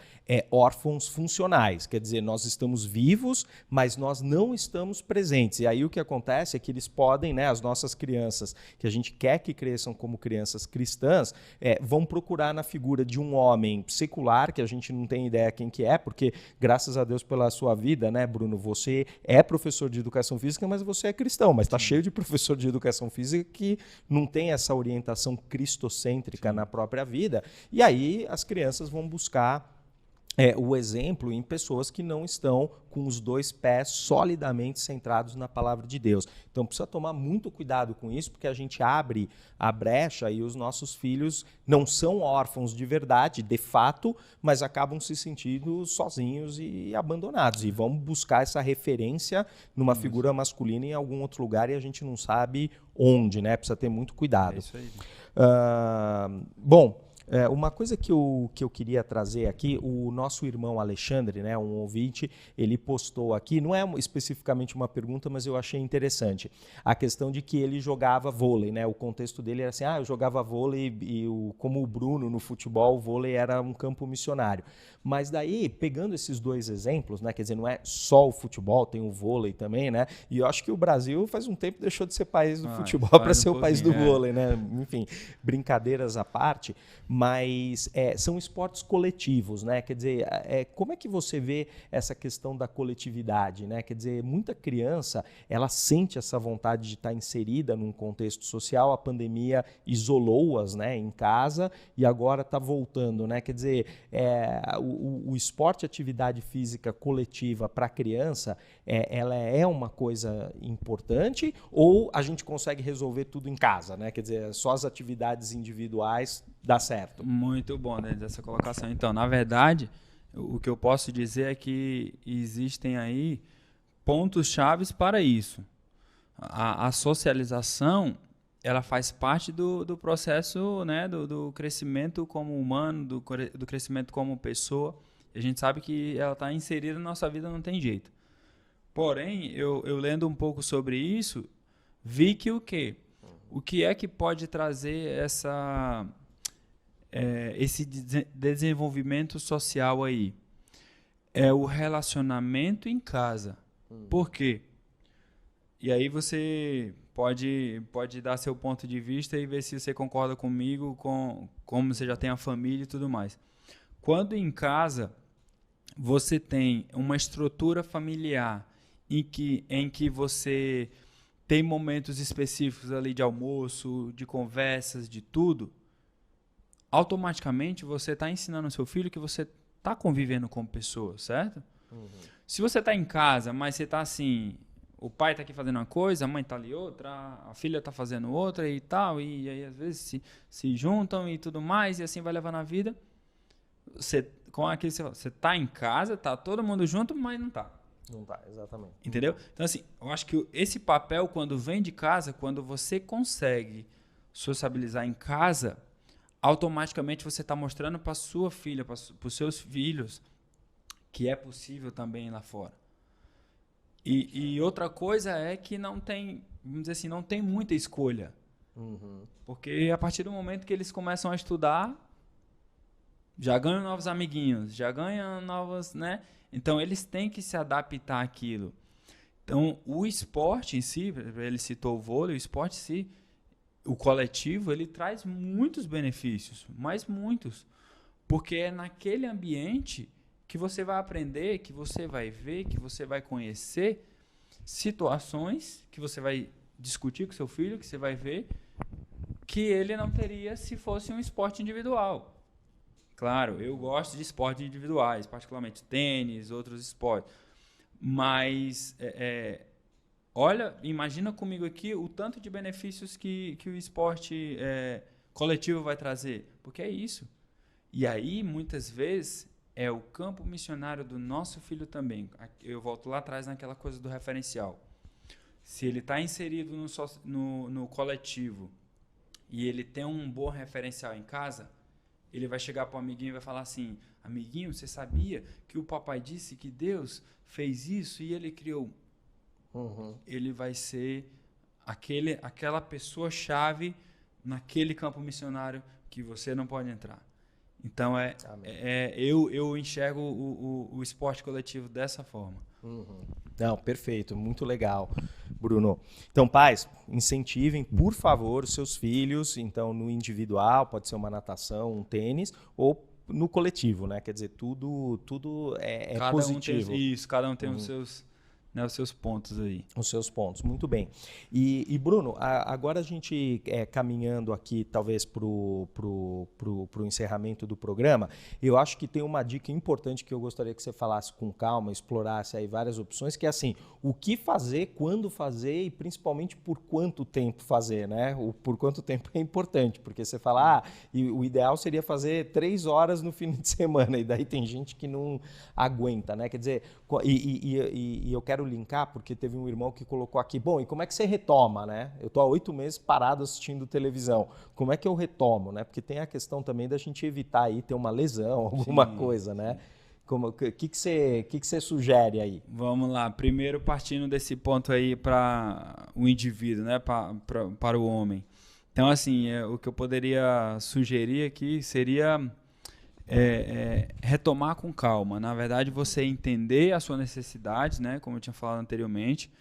órfãos funcionais. Quer dizer, nós estamos vivos, mas nós não estamos presentes. E aí o que acontece é que eles podem, né, as nossas crianças, que a gente quer que cresçam como crianças cristãs, vão procurar na figura de um homem secular, que a gente não tem ideia quem que é, porque graças a Deus pela sua vida, né, Bruno, você é professor de educação física, mas você é cristão, mas está cheio de professor de educação física que não tem essa orientação cristocêntrica na própria vida, e aí as crianças vão buscar o exemplo em pessoas que não estão com os dois pés solidamente centrados na palavra de Deus. Então precisa tomar muito cuidado com isso, porque a gente abre a brecha e os nossos filhos não são órfãos de verdade, de fato, mas acabam se sentindo sozinhos e abandonados. E vão buscar essa referência numa figura masculina em algum outro lugar e a gente não sabe onde, né? Precisa ter muito cuidado. É isso aí. Bom, uma coisa que eu queria trazer aqui, o nosso irmão Alexandre, né, um ouvinte, ele postou aqui, não é especificamente uma pergunta, mas eu achei interessante, a questão de que ele jogava vôlei, né, o contexto dele era assim, eu jogava vôlei e como o Bruno no futebol, o vôlei era um campo missionário. Mas daí, pegando esses dois exemplos, né, quer dizer, não é só o futebol, tem o vôlei também, né, e eu acho que o Brasil faz um tempo deixou de ser país do futebol para ser o país do vôlei, né, enfim, brincadeiras à parte, mas são esportes coletivos, né? Quer dizer, como é que você vê essa questão da coletividade, né? Quer dizer, muita criança, ela sente essa vontade de estar inserida num contexto social, a pandemia isolou-as, né, em casa e agora está voltando, né? Quer dizer, o esporte e atividade física coletiva para a criança, ela é uma coisa importante ou a gente consegue resolver tudo em casa, né? Quer dizer, só as atividades individuais dá certo. Muito bom, né, dessa colocação. Então, na verdade, o que eu posso dizer é que existem aí pontos chaves para isso. A socialização, ela faz parte do processo, né, do crescimento como humano, do crescimento como pessoa. A gente sabe que ela está inserida na nossa vida, não tem jeito. Porém, eu lendo um pouco sobre isso, vi que o que é que pode trazer esse desenvolvimento social aí? É o relacionamento em casa. Por quê? E aí você pode dar seu ponto de vista e ver se você concorda comigo, como você já tem a família e tudo mais. Quando em casa você tem uma estrutura familiar em que você tem momentos específicos ali de almoço, de conversas, de tudo, automaticamente você está ensinando ao seu filho que você está convivendo com pessoas, certo? Se você está em casa, mas você está assim, o pai está aqui fazendo uma coisa, a mãe está ali outra, a filha está fazendo outra e tal, e aí às vezes se juntam e tudo mais, e assim vai levando a vida. Você está em casa, está todo mundo junto, mas não está. Não está, exatamente. Entendeu? Então assim, eu acho que esse papel, quando vem de casa, quando você consegue sociabilizar em casa, automaticamente você está mostrando para sua filha, para os seus filhos, que é possível também lá fora. E outra coisa é que não tem, vamos dizer assim, não tem muita escolha. Porque a partir do momento que eles começam a estudar, já ganham novos amiguinhos, já ganham novas, né? Então, eles têm que se adaptar àquilo. Então, o esporte em si, ele citou o vôlei, o esporte em si, o coletivo, ele traz muitos benefícios, mas muitos. Porque é naquele ambiente que você vai aprender, que você vai ver, que você vai conhecer situações que você vai discutir com seu filho, que você vai ver que ele não teria se fosse um esporte individual. Claro, eu gosto de esportes individuais, particularmente tênis, outros esportes. Mas, olha, imagina comigo aqui o tanto de benefícios que o esporte coletivo vai trazer. Porque é isso. E aí, muitas vezes, é o campo missionário do nosso filho também. Eu volto lá atrás naquela coisa do referencial. Se ele está inserido no coletivo e ele tem um bom referencial em casa, ele vai chegar para o amiguinho e vai falar assim: amiguinho, você sabia que o papai disse que Deus fez isso e ele criou? Ele vai ser aquela pessoa-chave naquele campo missionário que você não pode entrar. Então, eu enxergo o esporte coletivo dessa forma. Não, perfeito, muito legal, Bruno. Então, pais, incentivem, por favor, os seus filhos, então, no individual, pode ser uma natação, um tênis, ou no coletivo, né? Quer dizer, tudo é positivo. Cada um tem os seus pontos aí. Os seus pontos, muito bem. E Bruno, agora a gente caminhando aqui, talvez, para o encerramento do programa, eu acho que tem uma dica importante que eu gostaria que você falasse com calma, explorasse aí várias opções, que é assim, o que fazer, quando fazer e principalmente por quanto tempo fazer, né? O por quanto tempo é importante, porque você fala, o ideal seria fazer 3 horas no fim de semana, e daí tem gente que não aguenta, né? Quer dizer, e eu quero linkar, porque teve um irmão que colocou aqui, bom, e como é que você retoma, né? Eu estou há 8 meses parado assistindo televisão. Como é que eu retomo, né? Porque tem a questão também da gente evitar aí ter uma lesão, alguma coisa, né? O que você sugere aí? Vamos lá. Primeiro, partindo desse ponto aí para o indivíduo, né? Para o homem. Então, assim, o que eu poderia sugerir aqui seria retomar com calma. Na verdade, você entender a sua necessidade, né? Como eu tinha falado anteriormente,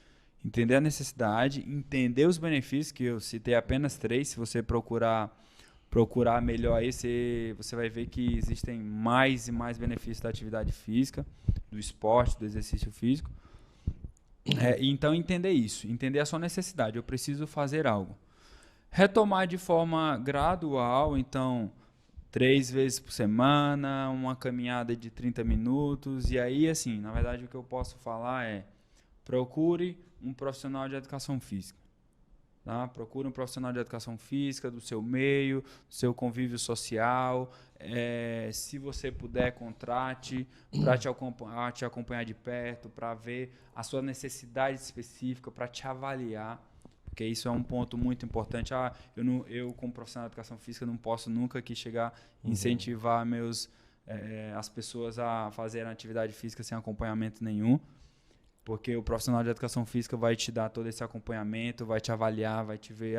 entender a necessidade, entender os benefícios, que eu citei apenas 3. Se você procurar melhor aí, você vai ver que existem mais e mais benefícios da atividade física, do esporte, do exercício físico. Então, entender isso, entender a sua necessidade. Eu preciso fazer algo. Retomar de forma gradual, então 3 vezes por semana, uma caminhada de 30 minutos. E aí, assim, na verdade, o que eu posso falar é: procure um profissional de educação física. Tá? Procure um profissional de educação física do seu meio, do seu convívio social. Se você puder, contrate para te acompanhar de perto, para ver a sua necessidade específica, para te avaliar. Porque isso é um ponto muito importante. Eu como profissional de educação física, não posso nunca aqui chegar e incentivar as pessoas a fazerem atividade física sem acompanhamento nenhum. Porque o profissional de educação física vai te dar todo esse acompanhamento, vai te avaliar, vai te ver,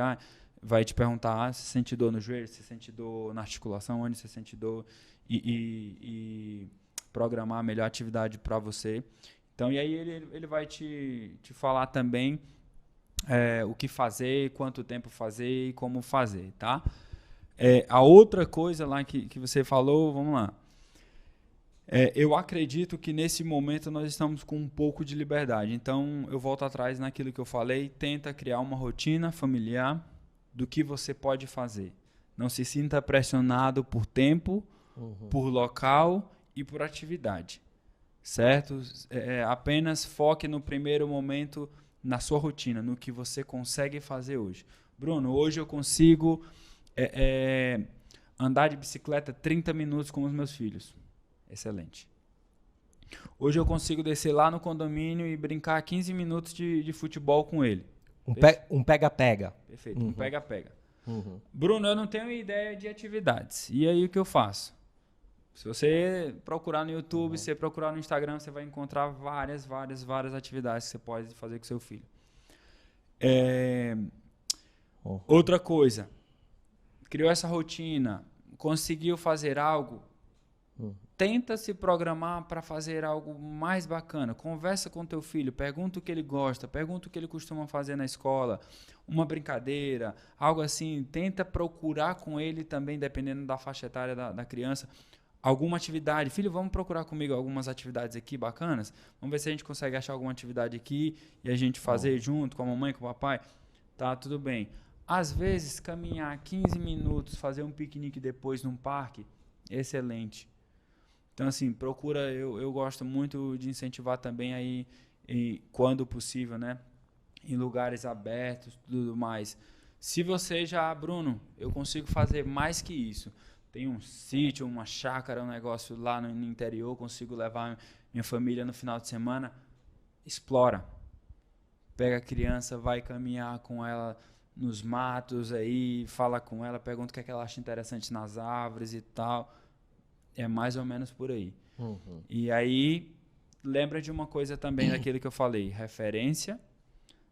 vai te perguntar: você sente dor no joelho, você sente dor na articulação, onde você sente dor, e programar a melhor atividade para você. Então, e aí ele vai te falar também o que fazer, quanto tempo fazer e como fazer, tá? A outra coisa lá que você falou, vamos lá. Eu acredito que nesse momento nós estamos com um pouco de liberdade. Então, eu volto atrás naquilo que eu falei. Tenta criar uma rotina familiar do que você pode fazer. Não se sinta pressionado por tempo, por local e por atividade. Certo? Apenas foque no primeiro momento na sua rotina, no que você consegue fazer hoje. Bruno, hoje eu consigo andar de bicicleta 30 minutos com os meus filhos. Excelente. Hoje eu consigo descer lá no condomínio e brincar 15 minutos de futebol com ele. Um pega-pega. Perfeito, um pega-pega. Bruno, eu não tenho ideia de atividades. E aí o que eu faço? Se você procurar no YouTube, se você procurar no Instagram, você vai encontrar várias atividades que você pode fazer com seu filho. Outra coisa, criou essa rotina, conseguiu fazer algo, tenta se programar para fazer algo mais bacana. Conversa com teu filho, pergunta o que ele gosta, pergunta o que ele costuma fazer na escola, uma brincadeira, algo assim. Tenta procurar com ele também, dependendo da faixa etária da criança, alguma atividade. Filho, vamos procurar comigo algumas atividades aqui bacanas? Vamos ver se a gente consegue achar alguma atividade aqui e a gente fazer junto com a mamãe, com o papai? Tá, tudo bem. Às vezes, caminhar 15 minutos, fazer um piquenique depois num parque, excelente. Então, assim, procura, eu gosto muito de incentivar também aí, quando possível, né? Em lugares abertos, tudo mais. Se você já, Bruno, eu consigo fazer mais que isso. Tem um sítio, uma chácara, um negócio lá no interior, consigo levar minha família no final de semana, explora. Pega a criança, vai caminhar com ela nos matos aí, fala com ela, pergunta o que é que ela acha interessante nas árvores e tal. É mais ou menos por aí. E aí, lembra de uma coisa também daquilo que eu falei. Referência,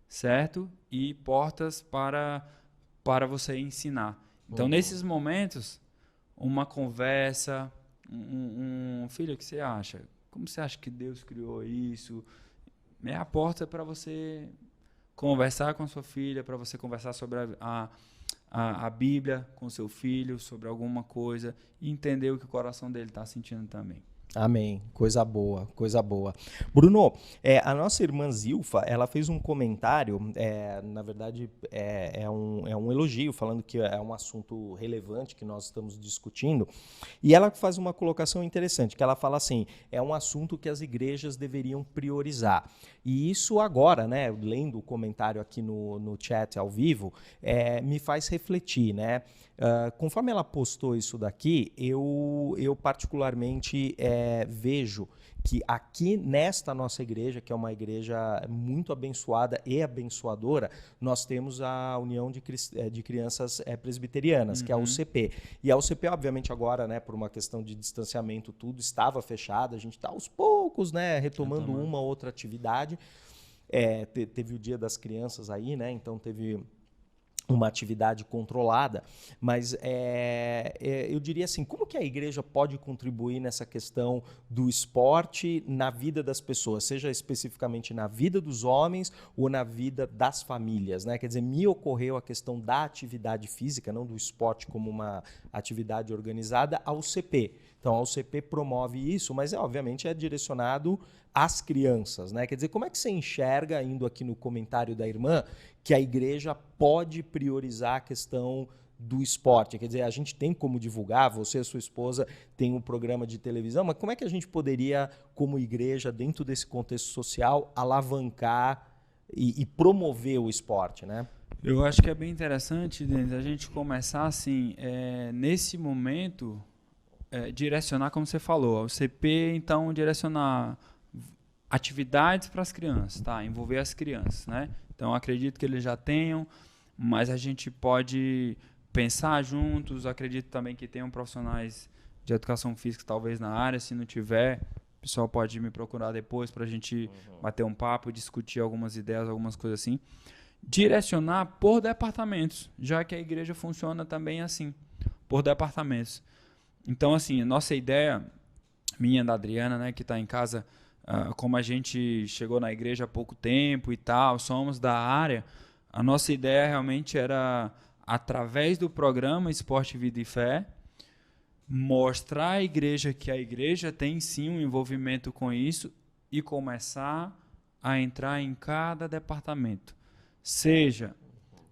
certo? E portas para você ensinar. Então, nesses momentos, uma conversa, filho, o que você acha? Como você acha que Deus criou isso? É a porta para você conversar com a sua filha, para você conversar sobre a Bíblia com seu filho, sobre alguma coisa, e entender o que o coração dele está sentindo também. Amém. Coisa boa, coisa boa. Bruno, a nossa irmã Zilfa, ela fez um comentário, na verdade é um elogio, falando que é um assunto relevante que nós estamos discutindo, e ela faz uma colocação interessante, que ela fala assim, é um assunto que as igrejas deveriam priorizar. E isso agora, né, lendo o comentário aqui no chat ao vivo, me faz refletir, né? Conforme ela postou isso daqui, eu particularmente vejo que aqui nesta nossa igreja, que é uma igreja muito abençoada e abençoadora, nós temos a União de Crianças Presbiterianas, que é a UCP. E a UCP, obviamente, agora, né, por uma questão de distanciamento, tudo estava fechado, a gente está aos poucos, né, retomando uma ou outra atividade. Teve o Dia das Crianças aí, né, então teve uma atividade controlada, mas eu diria assim, como que a igreja pode contribuir nessa questão do esporte na vida das pessoas, seja especificamente na vida dos homens ou na vida das famílias, né? Quer dizer, me ocorreu a questão da atividade física, não do esporte como uma atividade organizada, a UCP. Então, a UCP promove isso, mas obviamente é direcionado às crianças, né? Quer dizer, como é que você enxerga, indo aqui no comentário da irmã, que a igreja pode priorizar a questão do esporte? Quer dizer, a gente tem como divulgar, você e sua esposa tem um programa de televisão, mas como é que a gente poderia, como igreja, dentro desse contexto social, alavancar e promover o esporte, né? Eu acho que é bem interessante, Denis, a gente começar assim, nesse momento, direcionar, como você falou, o CP, então, direcionar atividades para as crianças, tá? Envolver as crianças, né? Então, acredito que eles já tenham, mas a gente pode pensar juntos. Acredito também que tenham profissionais de educação física, talvez na área. Se não tiver, o pessoal pode me procurar depois para a gente bater um papo, discutir algumas ideias, algumas coisas assim. Direcionar por departamentos, já que a igreja funciona também assim, por departamentos. Então, assim, a nossa ideia, minha e da Adriana, né, que está em casa, como a gente chegou na igreja há pouco tempo e tal, somos da área, a nossa ideia realmente era, através do programa Esporte, Vida e Fé, mostrar à igreja que a igreja tem sim um envolvimento com isso e começar a entrar em cada departamento. Seja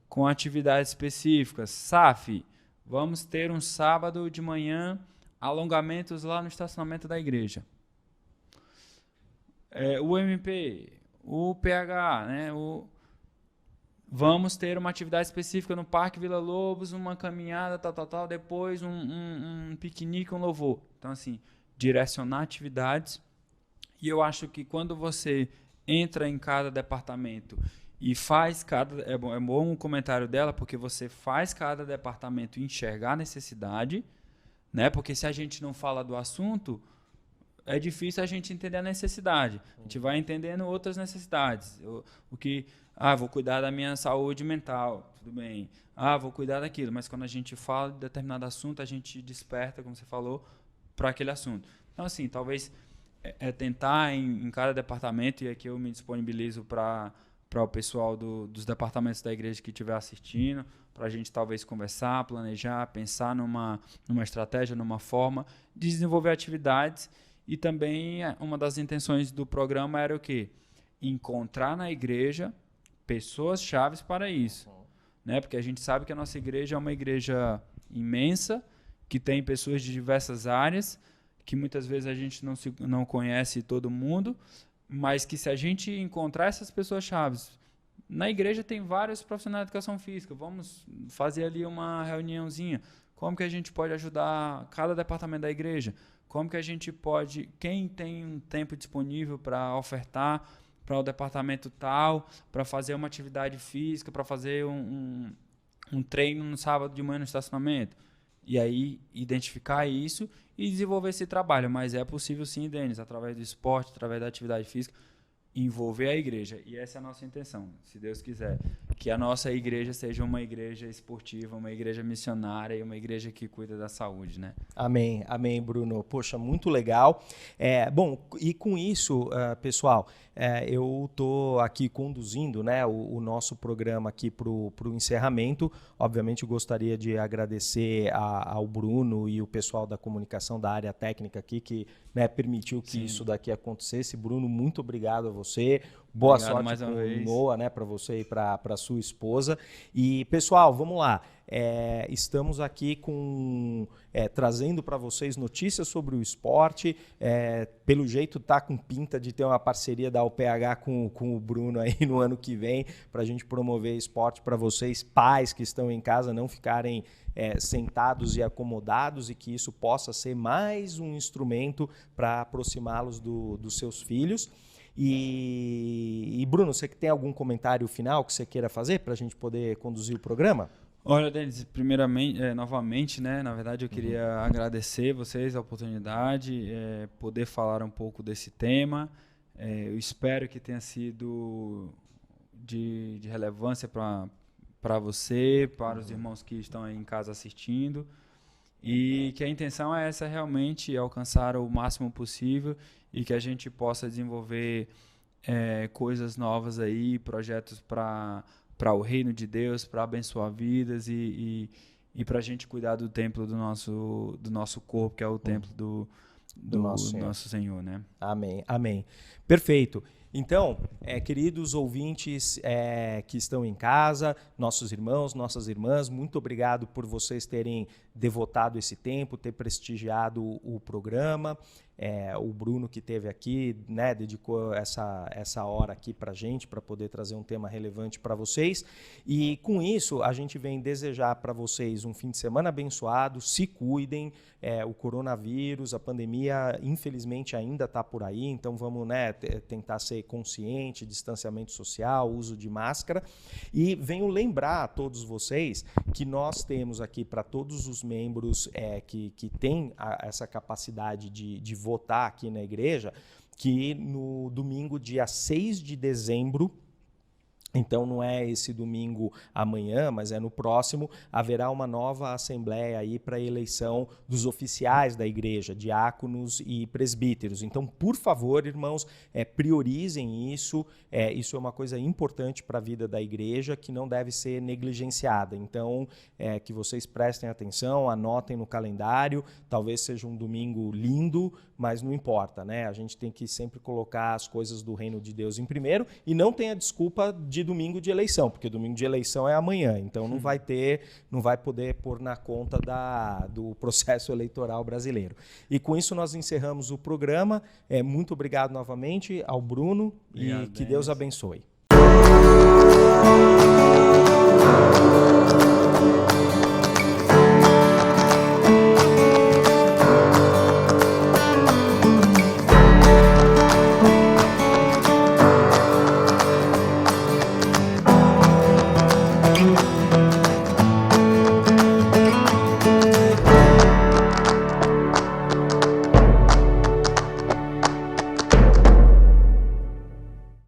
com atividades específicas, SAF, vamos ter um sábado de manhã, alongamentos lá no estacionamento da igreja. O MP, o PH, né? Vamos ter uma atividade específica no Parque Vila Lobos, uma caminhada, tal, depois um piquenique, um louvor. Então, assim, direcionar atividades. E eu acho que quando você entra em cada departamento e faz cada... É bom o comentário dela, porque você faz cada departamento enxergar a necessidade, né? Porque se a gente não fala do assunto, é difícil a gente entender a necessidade. A gente vai entendendo outras necessidades. O que vou cuidar da minha saúde mental, tudo bem. Vou cuidar daquilo, mas quando a gente fala de determinado assunto, a gente desperta, como você falou, para aquele assunto. Então, assim, talvez tentar em cada departamento, e aqui eu me disponibilizo para o pessoal dos departamentos da igreja que estiver assistindo, para a gente talvez conversar, planejar, pensar numa estratégia, numa forma de desenvolver atividades. E também uma das intenções do programa era o quê? Encontrar na igreja pessoas chaves para isso. Né? Porque a gente sabe que a nossa igreja é uma igreja imensa, que tem pessoas de diversas áreas, que muitas vezes a gente não conhece todo mundo, mas que se a gente encontrar essas pessoas chaves, na igreja tem vários profissionais de educação física, vamos fazer ali uma reuniãozinha, como que a gente pode ajudar cada departamento da igreja, como que a gente pode, quem tem um tempo disponível para ofertar para o departamento tal, para fazer uma atividade física, para fazer um treino no sábado de manhã no estacionamento. E aí, identificar isso e desenvolver esse trabalho. Mas é possível sim, Denis, através do esporte, através da atividade física, envolver a igreja. E essa é a nossa intenção, se Deus quiser. Que a nossa igreja seja uma igreja esportiva, uma igreja missionária e uma igreja que cuida da saúde, né? Amém, amém, Bruno. Poxa, muito legal. Bom, e com isso, pessoal, eu estou aqui conduzindo, né, o nosso programa aqui para o encerramento. Obviamente, eu gostaria de agradecer ao Bruno e o pessoal da comunicação da área técnica aqui que, né, permitiu que isso daqui acontecesse. Bruno, muito obrigado a você. Boa Obrigado sorte mais uma com vez. Noah, né, para você e para sua esposa. E, pessoal, vamos lá. Estamos aqui trazendo para vocês notícias sobre o esporte. Pelo jeito, tá com pinta de ter uma parceria da UPH com o Bruno aí no ano que vem, para a gente promover esporte para vocês, pais que estão em casa, não ficarem sentados e acomodados, e que isso possa ser mais um instrumento para aproximá-los dos seus filhos. E Bruno, você que tem algum comentário final que você queira fazer para a gente poder conduzir o programa? Olha, Denis, primeiramente, novamente, né? Na verdade, eu queria agradecer vocês a oportunidade, poder falar um pouco desse tema. Eu espero que tenha sido de relevância para você, para os irmãos que estão aí em casa assistindo, e que a intenção é essa realmente, alcançar o máximo possível e que a gente possa desenvolver coisas novas aí, projetos para o reino de Deus, para abençoar vidas e para a gente cuidar do templo do nosso corpo, que é o templo do nosso Senhor, né? Amém, amém. Perfeito. Então, queridos ouvintes que estão em casa, nossos irmãos, nossas irmãs, muito obrigado por vocês terem devotado esse tempo, ter prestigiado o programa. O Bruno, que esteve aqui, né, dedicou essa hora aqui para a gente, para poder trazer um tema relevante para vocês. E com isso, a gente vem desejar para vocês um fim de semana abençoado, se cuidem. O coronavírus, a pandemia, infelizmente, ainda está por aí, então vamos, né, tentar ser consciente, distanciamento social, uso de máscara. E venho lembrar a todos vocês que nós temos aqui, para todos os membros que têm essa capacidade de votar aqui na igreja, que no domingo, dia 6 de dezembro, então não é esse domingo amanhã, mas é no próximo, haverá uma nova assembleia aí para a eleição dos oficiais da igreja, diáconos e presbíteros. Então, por favor, irmãos, priorizem isso. Isso é uma coisa importante para a vida da igreja, que não deve ser negligenciada. Então, que vocês prestem atenção, anotem no calendário. Talvez seja um domingo lindo, mas não importa, né? A gente tem que sempre colocar as coisas do reino de Deus em primeiro, e não tenha desculpa de domingo de eleição, porque domingo de eleição é amanhã, então não vai poder pôr na conta do processo eleitoral brasileiro. E com isso nós encerramos o programa. Muito obrigado novamente ao Bruno. Obrigado, e que Deus abençoe.